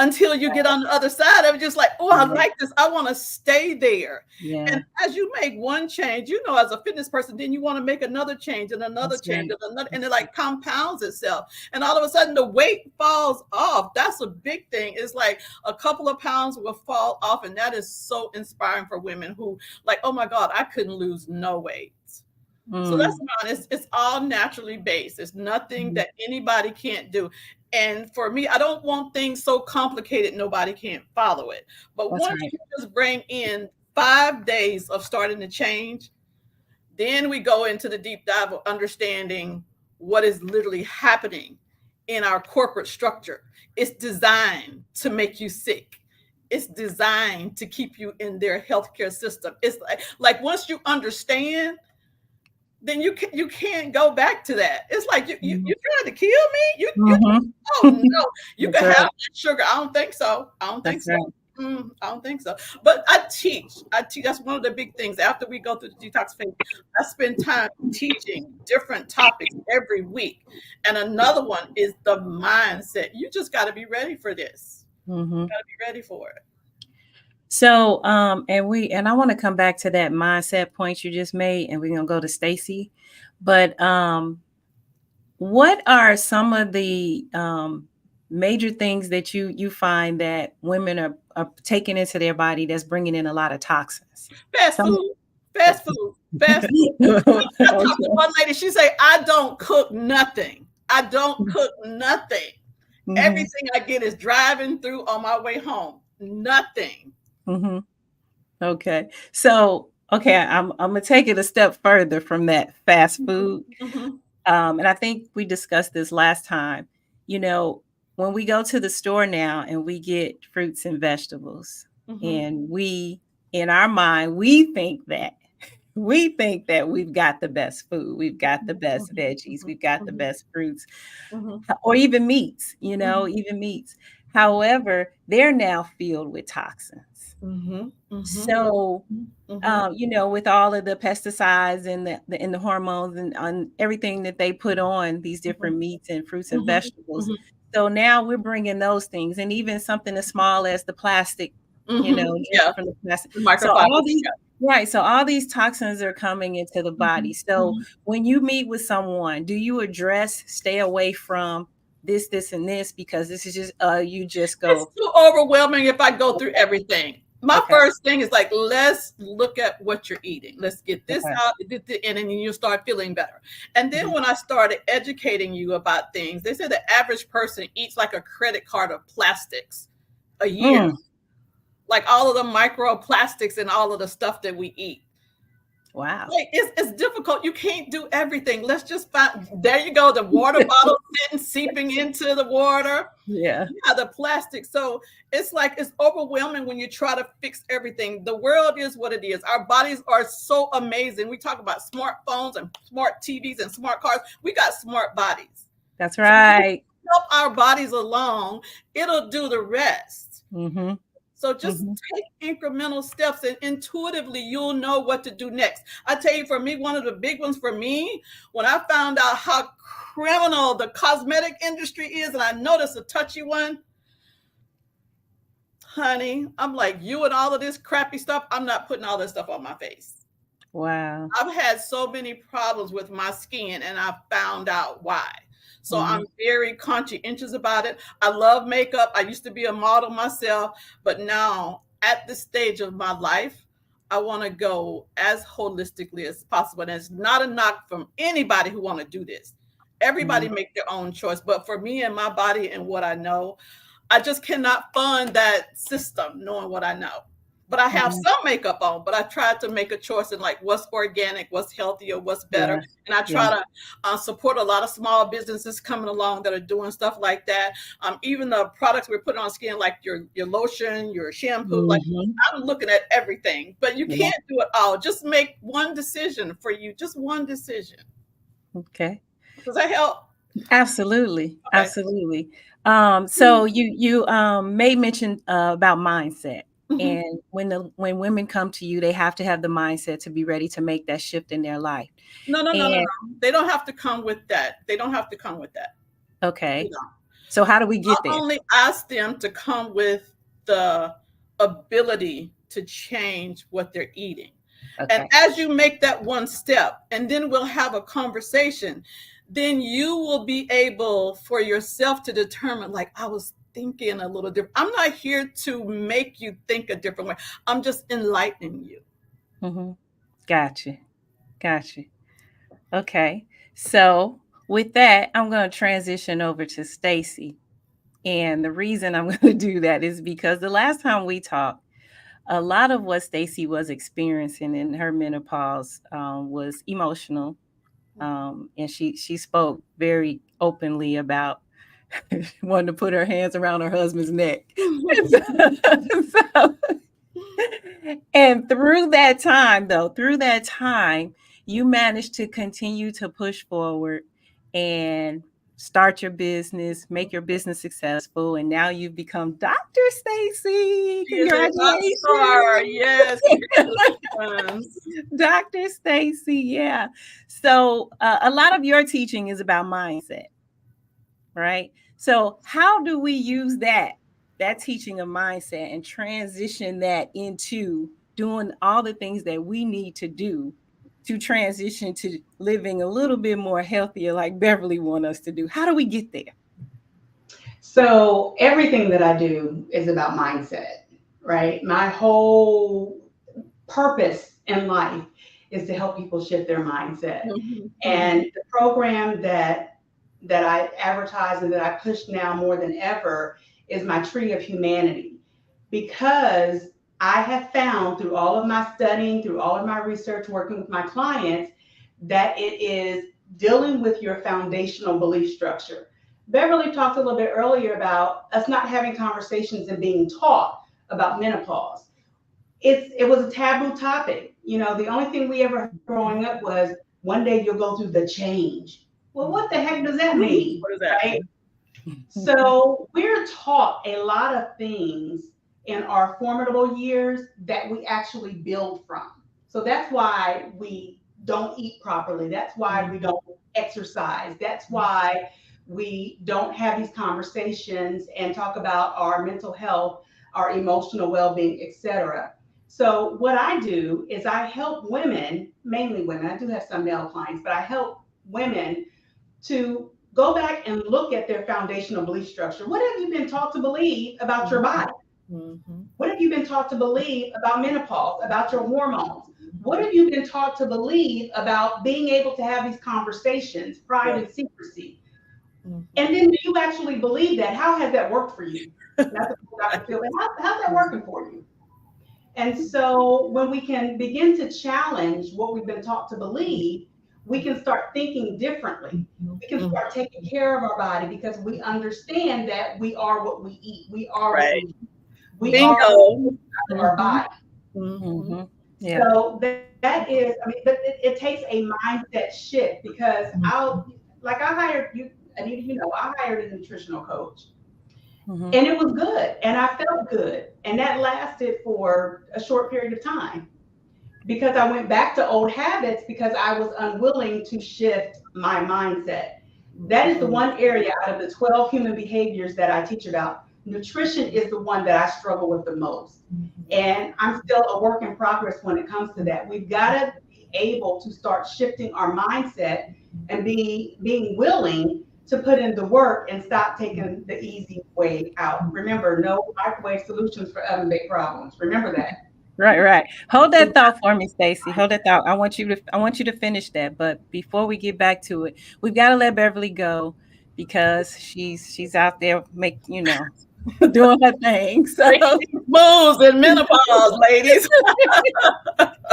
until you get on the other side of it, just like, oh, I Yeah. like this. I want to stay there. Yeah. And as you make one change, as a fitness person, then you want to make another change and another That's change right. and another, and That's it like compounds itself. And all of a sudden the weight falls off. That's a big thing. It's like a couple of pounds will fall off. And that is so inspiring for women who like, oh my God, I couldn't lose no weight. right. So that's Mm. fine. It's all naturally based. It's nothing Mhm. that anybody can't do. And for me, I don't want things so complicated nobody can't follow it. But That's once right. you just bring in 5 days of starting to change, then we go into the deep dive of understanding what is literally happening in our corporate structure. It's designed to make you sick. It's designed to keep you in their healthcare system. It's like once you understand, then you can't go back to that. It's like you Mhm. trying to kill me. You Mhm. oh no, you That's can have right. that sugar. I don't think so. I don't think That's so. right. I don't think so. But I teach. I teach. That's one of the big things. After we go through the detox phase, I spend time teaching different topics every week. And another one is the mindset. You just got to be ready for this. Mhm. Got to be ready for it. So, and I want to come back to that mindset point you just made, and we're gonna go to Stacy. But what are some of the major things that you find that women are taking into their body that's bringing in a lot of toxins? Fast Some. food. Fast food. Fast food. I talked to Okay. one lady. She say, "I don't cook nothing. I don't cook nothing. Hmm. Everything I get is driving through on my way home. Nothing." Hmm. Okay. So, okay, I'm gonna take it a step further from that fast food. Mm-hmm. And I think we discussed this last time. You know, when we go to the store now and we get fruits and vegetables, Mm-hmm. and in our mind, we think that we've got the best food, we've got the best veggies, we've got the Mm-hmm. best fruits, Mm-hmm. or even meats, Mm-hmm. even meats. However, they're now filled with toxins. Mhm. Mhm. So, Mhm. with all of the pesticides and the hormones and on everything that they put on these different Mhm. meats and fruits and Mhm. vegetables. Mhm. So now we're bringing those things, and even something as small as the plastic, Mhm. drinking Yeah, from the plastic. the So all microplastics. these Yeah. right, so all these toxins are coming into the body. Mhm. So Mhm. when you meet with someone, do you address stay away from this, and this because this is just you just It's go, too overwhelming if I go through okay, everything. My okay, first thing is like, let's look at what you're eating. Let's get this okay. out, and then you start feeling better. And then Mhm. when I started educating you about things, they said the average person eats like a credit card of plastics a year, Mm, like all of the microplastics and all of the stuff that we eat. wow. Like it's difficult. You can't do everything. Let's just find. There you go. The water bottle sitting, seeping into the water. Yeah. Yeah, the plastic. So it's like it's overwhelming when you try to fix everything. The world is what it is. Our bodies are so amazing. We talk about smartphones and smart TVs and smart cars. We got smart bodies. That's So if we right. help our bodies along, it'll do the rest. Mhm. So just Mhm. take incremental steps and intuitively you'll know what to do next. I tell you, for me, one of the big ones for me, when I found out how criminal the cosmetic industry is, and I noticed a touchy one, honey, I'm like, you and all of this crappy stuff, I'm not putting all this stuff on my face. Wow. I've had so many problems with my skin and I found out why. So I'm Mhm. very conscientious about it. I love makeup. I used to be a model myself, but now at this stage of my life, I want to go as holistically as possible. And it's not a knock from anybody who want to do this. Everybody Mhm. make their own choice, but for me and my body and what I know, I just cannot fund that system knowing what I know. But I have Mhm. some makeup on, but I tried to make a choice in like what's organic, what's healthier, what's better. Yeah. And I Yeah. try to support a lot of small businesses coming along that are doing stuff like that. Even the products we're putting on skin, like your lotion, your shampoo, like Mhm. I'm looking at everything, but you Yeah. can't do it all. Just make one decision for you, just one decision. Okay. Does that help? Absolutely. Okay. Absolutely. So you may mention about mindset. Mhm. And when women come to you, they have to have the mindset to be ready to make that shift in their life. No, no, no, no, And no. They don't have to come with that. They don't have to come with that. They okay. don't. So how do we get I'll there? only ask them to come with the ability to change what they're eating. And Okay. as you make that one step, and then we'll have a conversation, then you will be able for yourself to determine, like, I was thinking a little different. I'm not here to make you think a different way. I'm just enlightening you. Mhm. Gotcha. Gotcha. Okay. So with that, I'm going to transition over to Stacy. And the reason I'm going to do that is because the last time we talked, a lot of what Stacy was experiencing in her menopause was emotional, and she spoke very openly about wanting to put her hands around her husband's neck. So, and through that time, you managed to continue to push forward and start your business, make your business successful, and now you've become Dr. Stacy. She is a rock star. Congratulations. Yes, congratulations. Dr. Stacy, yeah. So, a lot of your teaching is about mindset, right? So, how do we use that teaching of mindset and transition that into doing all the things that we need to do to transition to living a little bit more healthier like Beverly want us to do? How do we get there? So everything that I do is about mindset, right? My whole purpose in life is to help people shift their mindset. Mhm, And mhm. the program that I advertise and that I push now more than ever is my Tree of Humanity, because I have found through all of my studying, through all of my research, working with my clients, that it is dealing with your foundational belief structure. Beverly talked a little bit earlier about us not having conversations and being taught about menopause. It was a taboo topic. The only thing we ever heard growing up was one day you'll go through the change. Well, what the heck does that mean, What is that? right? So we're taught a lot of things in our formidable years that we actually build from. So that's why we don't eat properly. That's why we don't exercise. That's why we don't have these conversations and talk about our mental health, our emotional well-being, etc. So what I do is I help women, mainly women. I do have some male clients, but I help women to go back and look at their foundational belief structure. What have you been taught to believe about your body? Mm-hmm. What have you been taught to believe about menopause, about your hormones? What have you been taught to believe about being able to have these conversations, pride and secrecy? And then do you actually believe that? How has that worked for you? Not to pull Dr. Phil, but how's that working for you? And so when we can begin to challenge what we've been taught to believe, we can start thinking differently. We can Mm-hmm. start taking care of our body because we understand that we are what we eat. We are what Right. we eat. We are what we Bingo. put out of our body. Mm-hmm. Mm-hmm. Yeah. So that is, I mean, but it takes a mindset shift because I hired you, Anita, you know, I hired a nutritional coach Mm-hmm. and it was good and I felt good. And that lasted for a short period of time because I went back to old habits because I was unwilling to shift my mindset. That is the one area out of the 12 human behaviors that I teach about. Nutrition is the one that I struggle with the most. And I'm still a work in progress when it comes to that. We've got to be able to start shifting our mindset and being willing to put in the work and stop taking the easy way out. Remember, no microwave solutions for oven baked problems. Remember that. Right, right. Hold that thought for me, Stacy. Hold that thought. I want you to finish that. But before we get back to it, we've got to let Beverly go because she's out there doing her thing. So Making moves in menopause, ladies.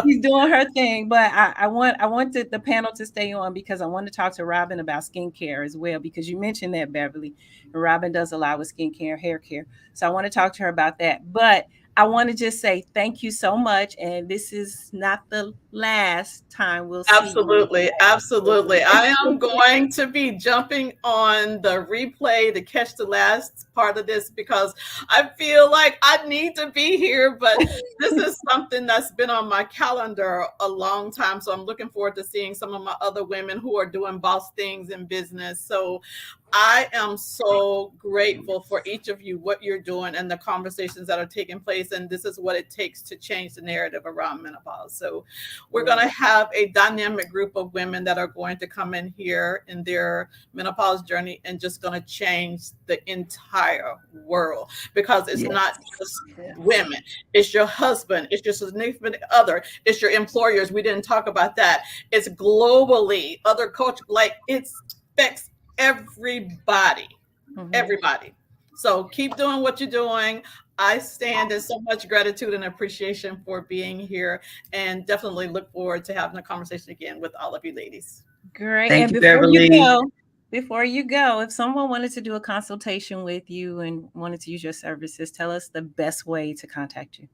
she's doing her thing, but I wanted the panel to stay on because I want to talk to Robin about skincare as well because you mentioned that, Beverly, and Robin does a lot with skincare, hair care. So I want to talk to her about that. But I want to just say thank you so much, and this is not the last time we'll see you. Absolutely, absolutely. I am going to be jumping on the replay to catch the last part of this because I feel like I need to be here, but this is something that's been on my calendar a long time. So I'm looking forward to seeing some of my other women who are doing boss things in business. So I am so grateful for each of you, what you're doing, and the conversations that are taking place. And this is what it takes to change the narrative around menopause. So we're going to have a dynamic group of women that are going to come in here in their menopause journey and just going to change the entire world because it's Yes. not just women, it's your husband, it's your significant other, it's your employers. We didn't talk about that. It's globally, other culture, like it affects everybody, Mhm. everybody. So keep doing what you're doing. I stand in so much gratitude and appreciation for being here and definitely look forward to having a conversation again with all of you ladies. Great. Thank And you, Beverly. before you go, if someone wanted to do a consultation with you and wanted to use your services, tell us the best way to contact you.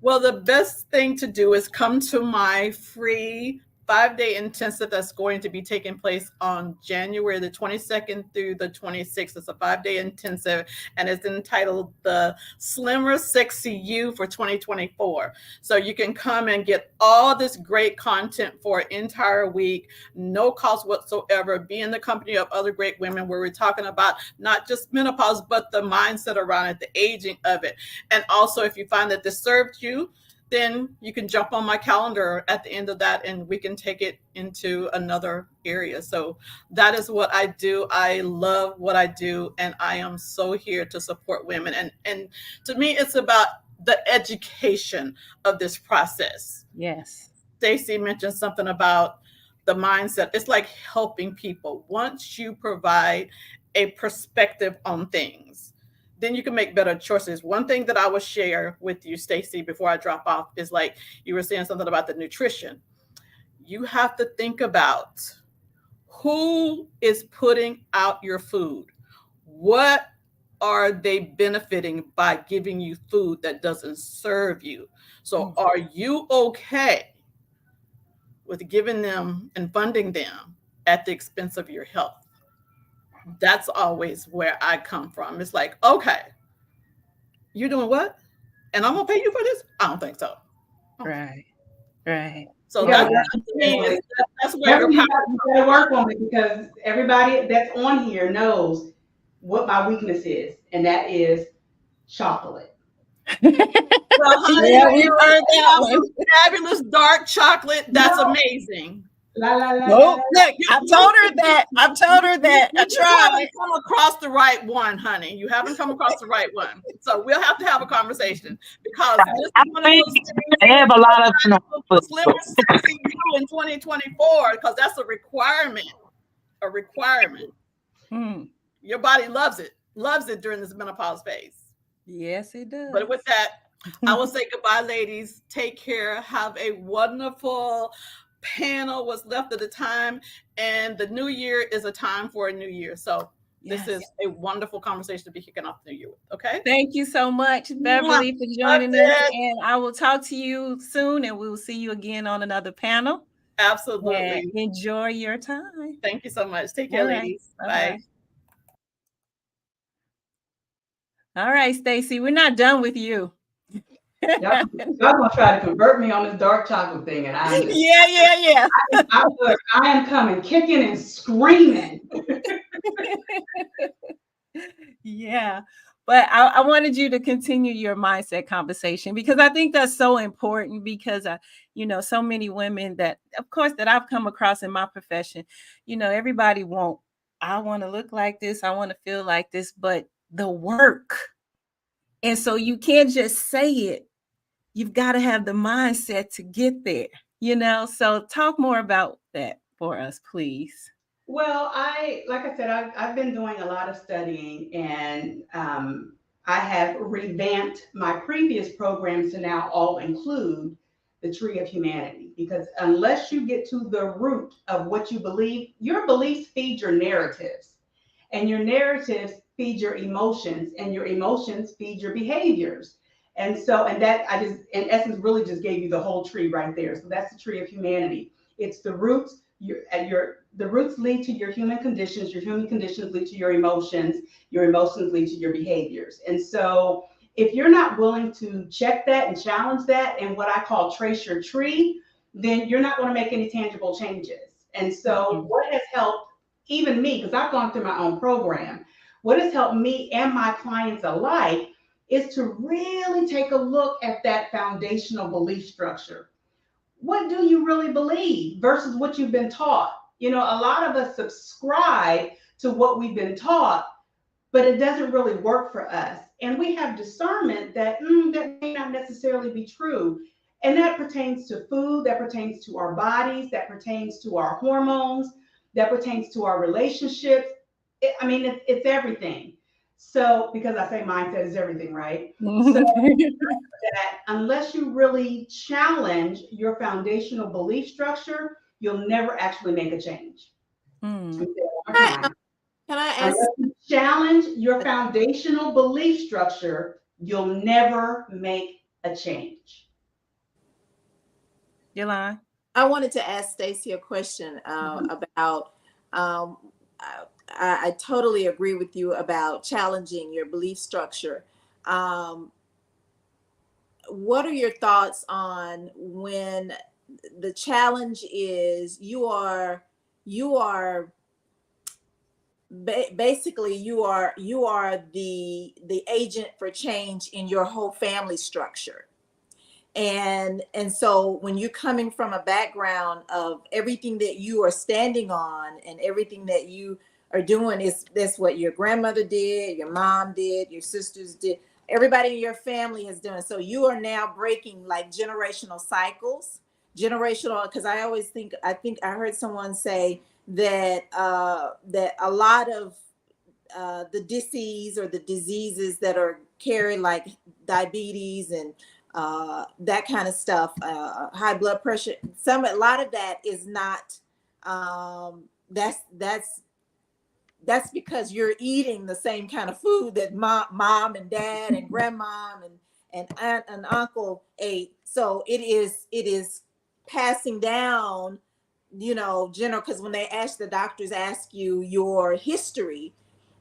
Well, the best thing to do is come to my free 5 day intensive that's going to be taking place on January the 22nd through the 26th. It's a 5 day intensive and it's entitled The Slimmer Sexy You for 2024. So you can come and get all this great content for an entire week, no cost whatsoever. Be in the company of other great women where we're talking about not just menopause, but the mindset around it, the aging of it. And also, if you find that this served you, then you can jump on my calendar at the end of that and we can take it into another area. So that is what I do. I love what I do and I am so here to support women. And to me it's about the education of this process. Yes. Stacy mentioned something about the mindset. It's like helping people. Once you provide a perspective on things, then you can make better choices. One thing that I will share with you, Stacy, before I drop off is like you were saying something about the nutrition. You have to think about who is putting out your food. What are they benefiting by giving you food that doesn't serve you? So are you okay with giving them and funding them at the expense of your health? That's always where I come from. It's like, okay, you're doing what? and I'm gonna pay you for this? I don't think so. Right. Right. So You got to that Wow. work to me on is it. that's where your Beverly, power you comes got to from. work on it because everybody that's on here knows what my weakness is, and that is chocolate. Well, honey, Yeah, if we've you're heard that one. a fabulous dark chocolate, that's No, amazing. la la la la. Nope. Look, You, I've you, told her that. I've told her that. I you just tried. haven't come across the right one, honey. You haven't come across the right one. So we'll have to have a conversation because Right. this I is one of think those things they where have a you're lot of, trying to look for slim and sexy you in 2024 because that's a requirement. A requirement. Mm. Your body loves it during this menopause phase. Yes, it But with does. that, I will say goodbye, ladies. Take care. Have a wonderful panel. What's left of the time, and the new year is a time for a new year. So this Yes. is a wonderful conversation to be kicking off the new year with. Okay. Thank you so much, Mwah. Beverly, for That's joining us. it. And I will talk to you soon, and we will see you again on another panel. And Absolutely. enjoy your time. Thank you so much. Take care, All right. ladies. Bye Bye. bye. All right, Stacy, we're not done with you. Y'all, y'all gonna try to convert me on this dark chocolate thing, and I'm just, Yeah. look, I am coming kicking and screaming. Yeah. But I wanted you to continue your mindset conversation because I think that's so important because so many women that, of course, that I've come across in my profession, everybody I want to look like this, I want to feel like this, but the work. And so you can't just say it. You've got to have the mindset to get there. So talk more about that for us, please. Well, like I said, I've been doing a lot of studying, and I have revamped my previous programs to now all include the tree of humanity. Because unless you get to the root of what you believe, your beliefs feed your narratives, and your narratives feed your emotions, and your emotions feed your behaviors. And that I just, in essence, really just gave you the whole tree right there. So that's the tree of humanity. It's the roots. The roots lead to your human conditions. Your human conditions lead to your emotions. Your emotions lead to your behaviors. And so, if you're not willing to check that and challenge that, and what I call trace your tree, then you're not going to make any tangible changes. And so, Mhm. what has helped even me, because I've gone through my own program, what has helped me and my clients alike is to really take a look at that foundational belief structure. What do you really believe versus what you've been taught? A lot of us subscribe to what we've been taught, but it doesn't really work for us. And we have discernment that that may not necessarily be true. And that pertains to food, that pertains to our bodies, that pertains to our hormones, that pertains to our relationships. It's everything. So, because I say mindset is everything, right? So, that unless you really challenge your foundational belief structure, you'll never actually make a change. Let Mm. me say it one more I, time. can I ask? Unless you challenge your foundational belief structure, you'll never make a change. Yolanda. I wanted to ask Stacy a question Mhm. about. Um, I totally agree with you about challenging your belief structure. Um, what are your thoughts on when the challenge is you are basically you are the agent for change in your whole family structure, and so when you're coming from a background of everything that you are standing on and everything that you are doing is that's what your grandmother did, your mom did, your sisters did, everybody in your family has done, so you are now breaking like generational cycles, generational, because I think I heard someone say that that a lot of the disease or the diseases that are carried, like diabetes and that kind of stuff, high blood pressure. A lot of that is not. That's because you're eating the same kind of food that mom and dad and grandmom and aunt and uncle ate. So it is passing down, general. Because when the doctors ask you your history,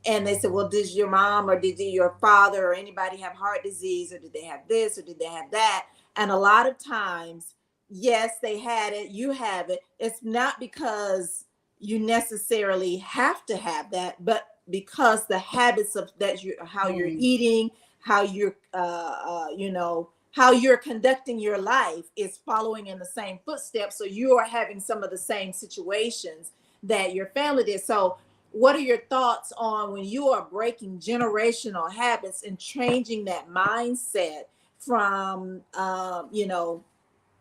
And they said, well, did your mom or did your father or anybody have heart disease, or did they have this or did they have that? And a lot of times, yes, they had it, you have it. It's not because you necessarily have to have that, but because the habits of that, you, how you're Mm. eating, how you're how you're conducting your life is following in the same footsteps. So you are having some of the same situations that your family did. So what are your thoughts on when you are breaking generational habits and changing that mindset from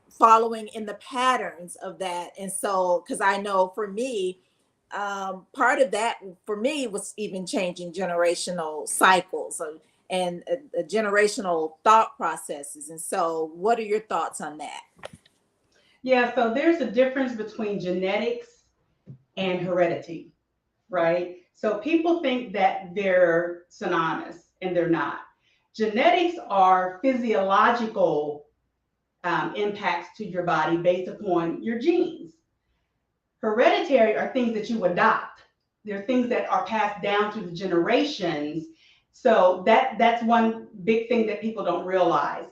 following in the patterns of that? And so, because I know for me, part of that for me was even changing generational cycles and generational thought processes. And so what are your thoughts on that? Yeah, so there's a difference between genetics and heredity, right? So people think that they're synonymous and they're not. Genetics are physiological impacts to your body based upon your genes. Hereditary are things that you adopt. They're things that are passed down through the generations. So that's one big thing that people don't realize.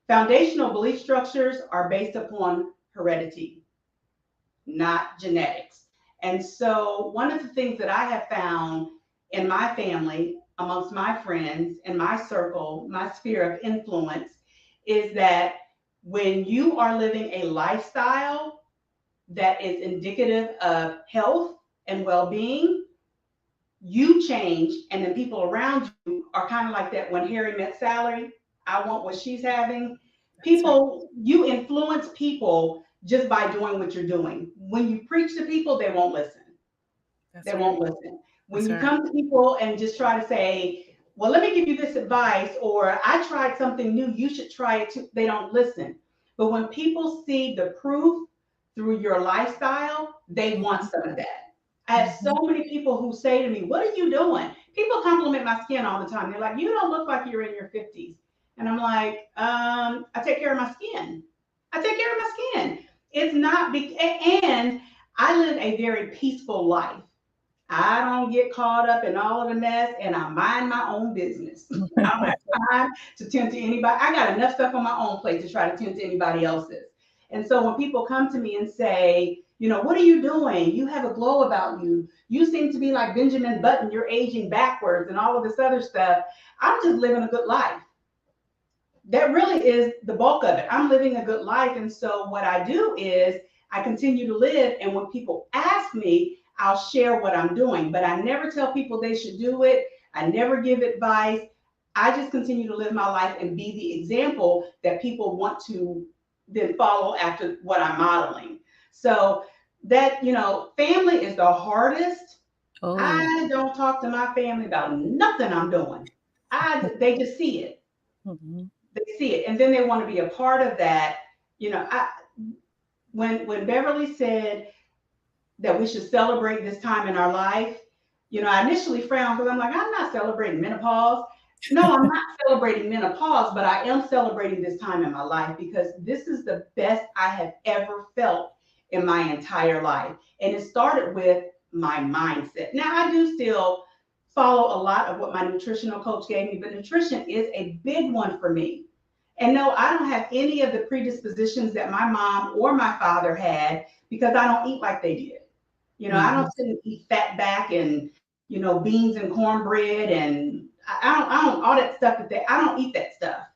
Foundational belief structures are based upon heredity, not genetics. And so one of the things that I have found in my family, amongst my friends, in my circle, my sphere of influence, is that when you are living a lifestyle that is indicative of health and well-being, you change, and then people around you are kind of like that. When Harry met Sally, I want what she's having. That's right. People, you influence people just by doing what you're doing. When you preach to people, they won't listen. That's They won't right. listen. When That's you right. come to people and just try to say, well, let me give you this advice, or I tried something new, you should try it too, they don't listen. But when people see the proof through your lifestyle, they want Mhm. some of that. I have so Mhm. many people who say to me, what are you doing? People compliment my skin all the time. They're like, you don't look like you're in your 50s. And I'm like, I take care of my skin. I take care of my skin. It's not big. And I live a very peaceful life. I don't get caught up in all of the mess, and I mind my own business. I don't have time to tend to anybody. I got enough stuff on my own plate to try to tend to anybody else's. And so when people come to me and say, what are you doing? You have a glow about you. You seem to be like Benjamin Button. You're aging backwards and all of this other stuff. I'm just living a good life. That really is the bulk of it. I'm living a good life. And so what I do is I continue to live. And when people ask me, I'll share what I'm doing, but I never tell people they should do it. I never give advice. I just continue to live my life and be the example that people want to then follow after what I'm modeling. So that, family is the hardest. Oh. I don't talk to my family about nothing I'm doing. They just see it. Mhm. They see it, and then they want to be a part of that. I when Beverly said that we should celebrate this time in our life, I initially frowned because I'm like, I'm not celebrating menopause. No, I'm not celebrating menopause, but I am celebrating this time in my life because this is the best I have ever felt in my entire life. And it started with my mindset. Now, I do still follow a lot of what my nutritional coach gave me, but nutrition is a big one for me. And no, I don't have any of the predispositions that my mom or my father had because I don't eat like they did. I Mhm. don't sit and eat fat back and beans and cornbread and I don't all that stuff I don't eat that stuff.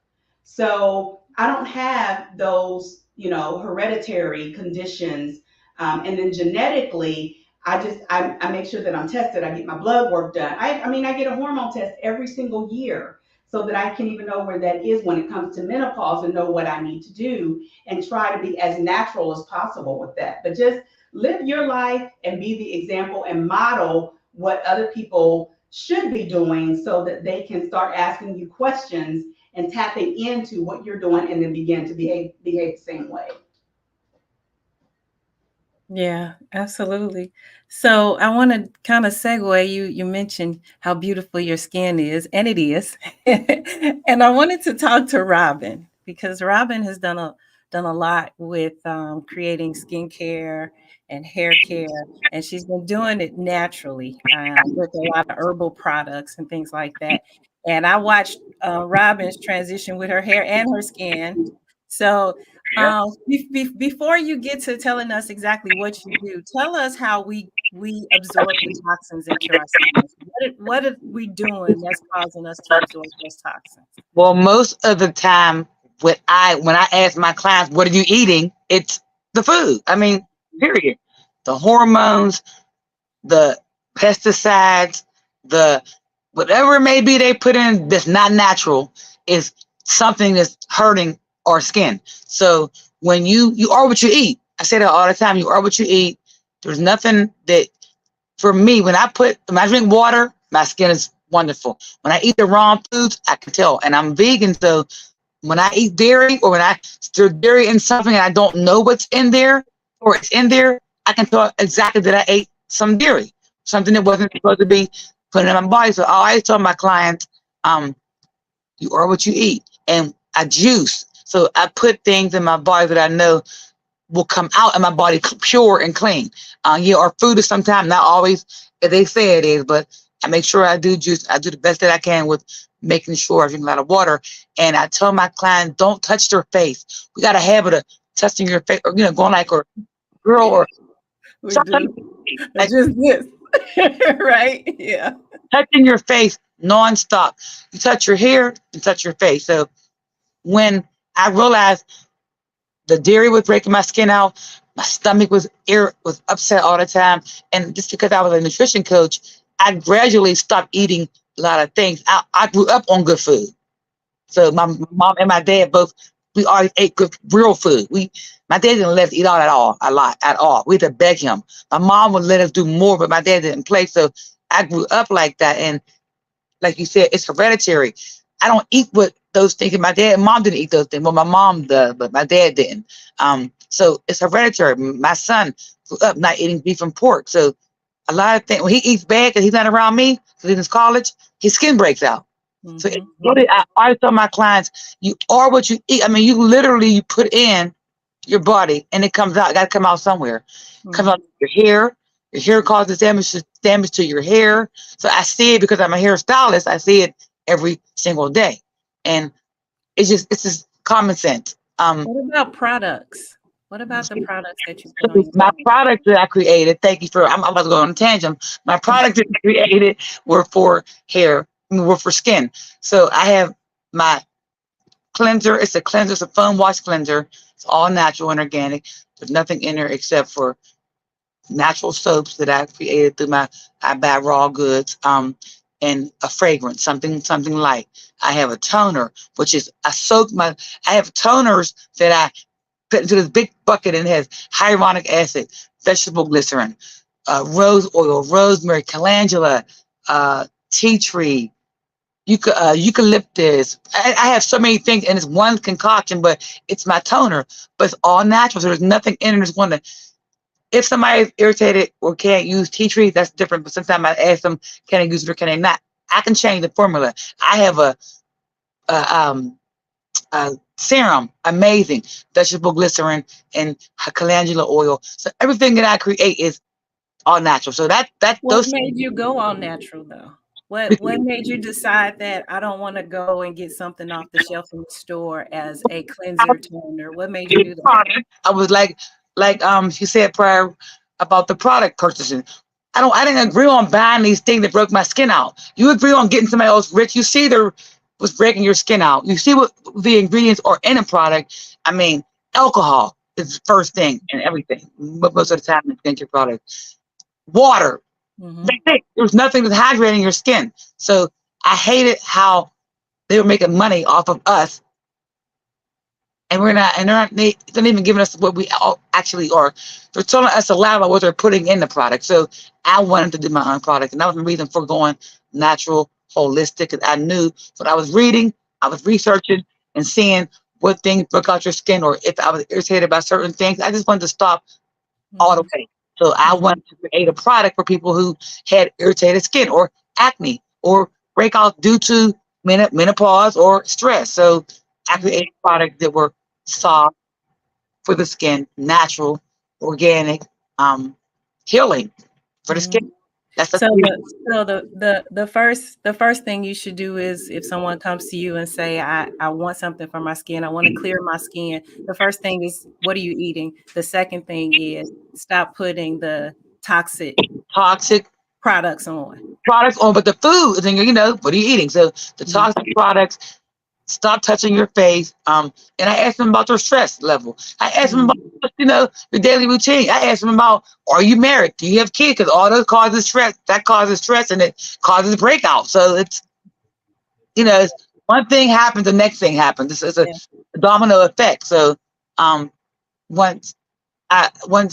So I don't have those hereditary conditions, and then genetically. I make sure that I'm tested. I get my blood work done. I mean I get a hormone test every single year so that I can even know where that is when it comes to menopause and know what I need to do and try to be as natural as possible with that. But just live your life and be the example and model what other people should be doing so that they can start asking you questions and tapping into what you're doing and then begin to behave the same way. Yeah, absolutely. So I want to kind of segue. You mentioned how beautiful your skin is, and it is. And I wanted to talk to Robin because Robin has done a lot with creating skincare and hair care, and she's been doing it naturally with a lot of herbal products and things like that. And I watched Robin's transition with her hair and her skin. So Yep. before you get to telling us exactly what you do, tell us how we absorb the toxins into our skin. What are we doing that's causing us to absorb those toxins? Well, most of the time, when I ask my clients, "What are you eating?" It's the food. I mean, period. The hormones, the pesticides, the whatever it may be they put in that's not natural is something that's hurting our skin. So when you are what you eat, I say that all the time. You are what you eat. There's nothing that for me when I drink water, my skin is wonderful. When I eat the wrong foods, I can tell. And I'm vegan, so when I eat dairy or when I stir dairy in something and I don't know what's in there or it's in there, I can tell exactly that I ate some dairy, something that wasn't supposed to be put in my body. So I always tell my clients, you are what you eat. And I juice. So I put things in my body that I know will come out in my body pure and clean. Yeah, our food is sometimes not always as they say it is, but I make sure I do juice. I do the best that I can with making sure I drink a lot of water. And I tell my clients, don't touch their face. We got a habit of touching your face, or going like a girl or We something do. like Just this. Right? Yeah. touching your face nonstop. You touch your hair, you touch your face. So when I realized the dairy was breaking my skin out. My stomach was upset all the time, and just because I was a nutrition coach, I gradually stopped eating a lot of things. I grew up on good food, so my mom and my dad both we always ate good real food. My dad didn't let us eat out at all, a lot at all. We had to beg him. My mom would let us do more, but my dad didn't play. So I grew up like that, and like you said, it's hereditary. I don't eat what those things. And my dad and mom didn't eat those things. Well, my mom does, but my dad didn't. So it's hereditary. My son grew up not eating beef and pork. So a lot of things when he eats bad because he's not around me, because he's in college, his skin breaks out. So Mm-hmm. I always tell my clients, you are what you eat. I mean, you literally you put in your body and it comes out. It got to come out somewhere. Comes out your hair. Your hair causes damage to your hair. So I see it because I'm a hairstylist. I see it every single day, and it's just common sense. What about products? What about the products that you put on your My skin? products that I created. Thank you for. I'm about to go on a tangent. My products that I created were for hair. Were for skin. So I have my cleanser. It's a cleanser. It's a foam wash cleanser. It's all natural and organic. There's nothing in there except for natural soaps that I created through I buy raw goods, and a fragrance, something light. I have a toner, which is I have toners that I put into this big bucket and it has hyaluronic acid, vegetable glycerin, rose oil, rosemary, calendula, tea tree, eucalyptus. I have so many things, and it's one concoction, but it's my toner. But it's all natural, so there's nothing in it. There's one that if somebody is irritated or can't use tea tree, that's different. But sometimes I ask them, can I use it or can I not? I can change the formula. I have a, a serum, amazing vegetable glycerin and calendula oil. So everything that I create is all natural. So that What those made you go all natural though? What made you decide that I don't want to go and get something off the shelf in the store as a cleanser toner? What made you do that? I was like she said prior about the product purchasing. I didn't agree on buying these things that broke my skin out. You agree on getting somebody else rich. You see there was breaking your skin out. You see what the ingredients are in a product. I mean, alcohol is the first thing in everything. But most of the time in skincare products. Water. Mm-hmm. That's it. There's nothing that's hydrating your skin. So I hated how they were making money off of us, and we're not, and they're not even giving us what we all actually are. They're telling us a lot about what they're putting in the product. So I wanted to do my own product, and that was the reason for going natural, holistic. And I knew what I was reading, I was researching, and seeing what things broke out your skin, or if I was irritated by certain things. I just wanted to stop all the Mm-hmm. way. So I wanted to create a product for people who had irritated skin or acne or breakout due to menopause or stress. So I Mm-hmm. created products that were soft for the skin, natural, organic. um, healing for the Mhm. skin. That's a So the first thing you should do is if someone comes to you and say, I want something for my skin, I want to clear my skin. The first thing is, what are you eating? The second thing is, stop putting the toxic toxic products on. products on, but the food, then what are you eating? So the Mhm. toxic products, stop touching your face. And I asked them about their stress level. I asked them about, Mhm. your daily routine. I asked them about, are you married? Do you have kids? Because all those causes stress. That causes stress, and it causes breakout. So it's one thing happens, the next thing happens. It's a Yeah. domino effect. So um, once when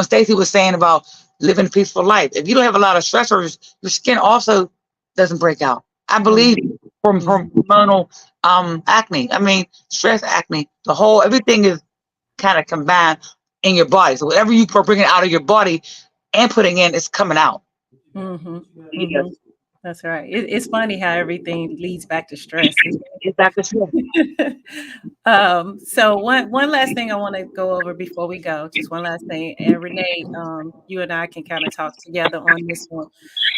Stacey was saying about living a peaceful life, if you don't have a lot of stressors, your skin also doesn't break out. I believe Mhm. from Mhm. hormonal acne. I mean, stress acne. The whole everything is kind of combined in your body. So whatever you are bringing out of your body and putting in is coming out. Mhm. Yes, Mhm. That's right. It's funny how everything leads back to stress, isn't it's back to stress. it? So one last thing I want to go over before we go, just one last thing. And Renee, you and I can kind of talk together on this one.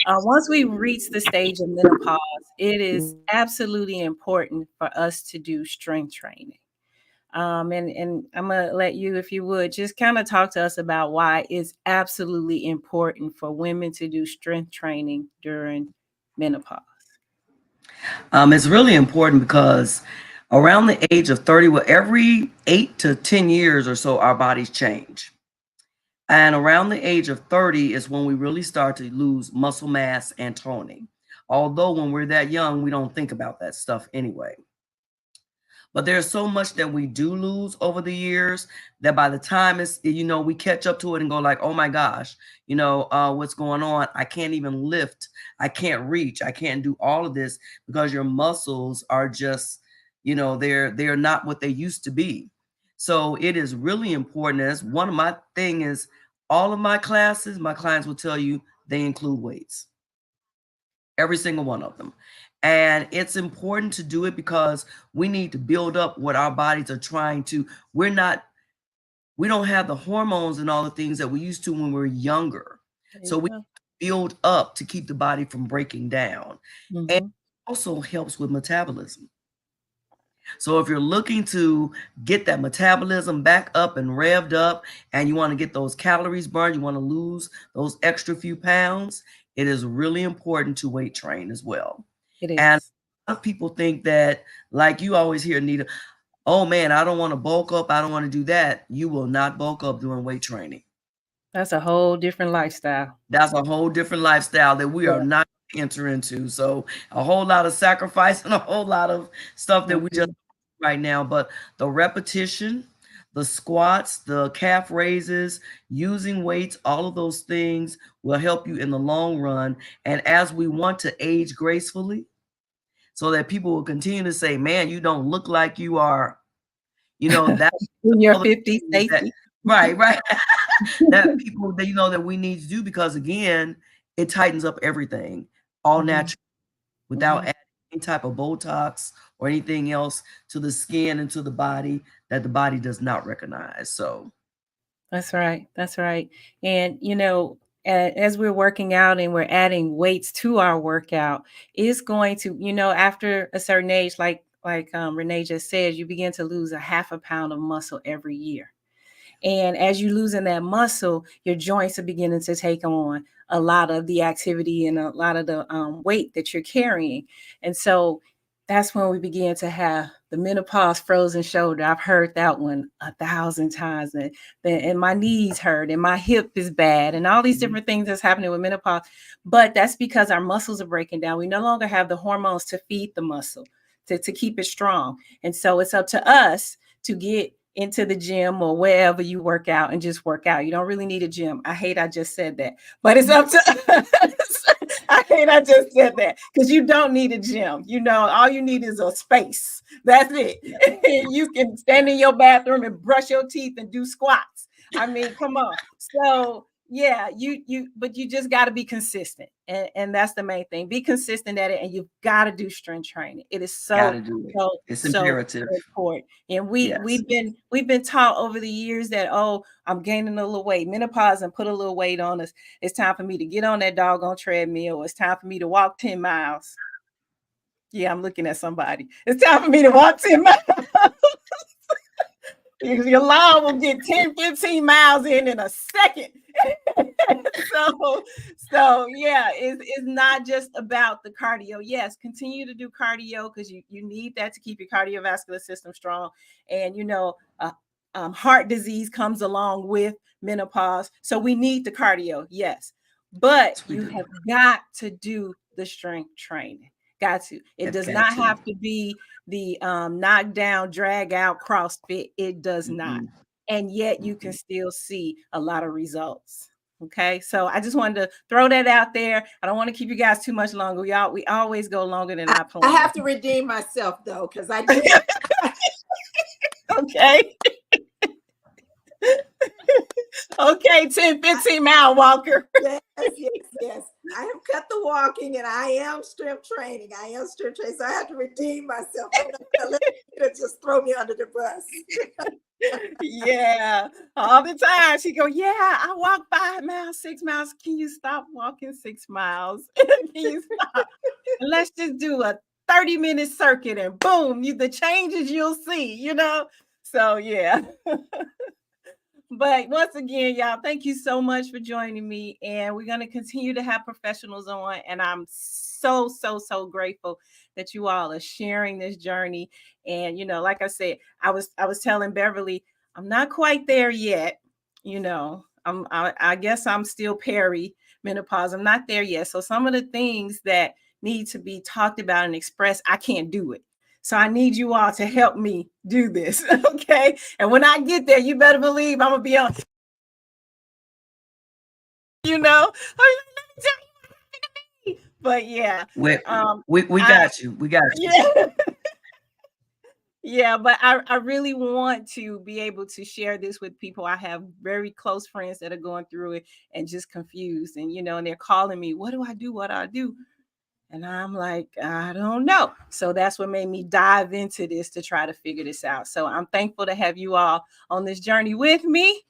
Once we reach the stage of menopause, it is absolutely important for us to do strength training. And I'm gonna let you, if you would, just kind of talk to us about why it's absolutely important for women to do strength training during menopause. It's really important because around the age of 30, well, every 8 to 10 years or so, our bodies change. And around the age of 30 is when we really start to lose muscle mass and toning. Although when we're that young, we don't think about that stuff anyway. But there's so much that we do lose over the years that by the time we catch up to it and go like, oh my gosh, what's going on? I can't even lift. I can't reach. I can't do all of this because your muscles are just, they're not what they used to be. So it is really important. As one of my thing is all of my classes, my clients will tell you they include weights, every single one of them. And it's important to do it because we need to build up what our bodies are trying to. We don't have the hormones and all the things that we used to when we were younger. There So you we go. build up to keep the body from breaking down. And Hmm. also helps with metabolism. So if you're looking to get that metabolism back up and revved up, and you want to get those calories burned, you want to lose those extra few pounds, it is really important to weight train as well. It And is. a lot of people think that, like you always hear, Nita, oh man, I don't want to bulk up. I don't want to do that. You will not bulk up doing weight training. That's a whole different lifestyle. That's a whole different lifestyle that we are Yeah. not going to enter into. So a whole lot of sacrifice and a whole lot of stuff that we just Mhm. right now. But the repetition, the squats, the calf raises, using weights, all of those things will help you in the long run. And as we want to age gracefully, so that people will continue to say, man, you don't look like you are, that In your other 50s, things that Stacy. right. That people that that we need to do, because again, it tightens up everything all Hmm. natural without Hmm. adding any type of Botox or anything else to the skin and to the body that the body does not recognize. So That's right. That's right. And as we're working out and we're adding weights to our workout, it's going to, after a certain age, like Renee just said, you begin to lose a half a pound of muscle every year. And as you're losing that muscle, your joints are beginning to take on a lot of the activity and a lot of the weight that you're carrying. And so that's when we begin to have the menopause frozen shoulder. I've heard that one 1,000 times. And my knees hurt and my hip is bad and all these different things that's happening with menopause. But that's because our muscles are breaking down. We no longer have the hormones to feed the muscle, to keep it strong. And so it's up to us to get into the gym or wherever you work out and just work out. You don't really need a gym. I hate I just said that, but it's up to us. I hate I just said that because you don't need a gym. All you need is a space. That's it. You can stand in your bathroom and brush your teeth and do squats. I mean, come on. So yeah, but you just got to be consistent, and that's the main thing. Be consistent at it, and you've got to do strength training. It is Got so to do it. so It's so imperative. important. And Yes. we've been taught over the years that, oh, I'm gaining a little weight, menopause, and put a little weight on us. It's time for me to get on that doggone treadmill. It's time for me to walk 10 miles. Yeah, I'm looking at somebody. It's time for me to walk 10 miles. Your lawn will get 10, 15 miles in a second. so yeah, it's not just about the cardio. Yes, continue to do cardio because you need that to keep your cardiovascular system strong. And heart disease comes along with menopause, so we need the cardio, yes, but Yes, we you do. have got to do the strength training. Got to. It Have does got not to. have to be the knockdown, drag out CrossFit. It does not. Mm-mm, And yet you can mm-mm. still see a lot of results. Okay. So I just wanted to throw that out there. I don't want to keep you guys too much longer. We always go longer than I I plan. have to redeem myself though, because I did. Okay. Okay, 10, 15-mile walker. Yes, yes, yes. I have cut the walking and I am strength training. I am strength training. So I have to redeem myself. I'm not gonna let it just throw me under the bus. Yeah, all the time. She go, yeah, I walk 5 miles, 6 miles. Can you stop walking 6 miles? Can you stop? And let's just do a 30-minute circuit and boom, the changes you'll see. So yeah. But once again, y'all, thank you so much for joining me. And we're going to continue to have professionals on. And I'm so, so, so grateful that you all are sharing this journey. And, like I said, I was telling Beverly, I'm not quite there yet. I guess I'm still peri menopause. I'm not there yet. So some of the things that need to be talked about and expressed, I can't do it. So I need you all to help me do this. Okay. And when I get there, you better believe I'm gonna be on, you know. But yeah. We, Um we I got you. We got you. yeah. Yeah, but I really want to be able to share this with people. I have very close friends that are going through it and just confused. And they're calling me, what do I do? What do I do? And I'm like, I don't know. So that's what made me dive into this to try to figure this out. So I'm thankful to have you all on this journey with me.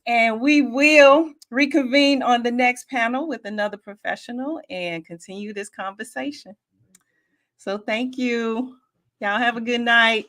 And we will reconvene on the next panel with another professional and continue this conversation. So thank you. Y'all have a good night.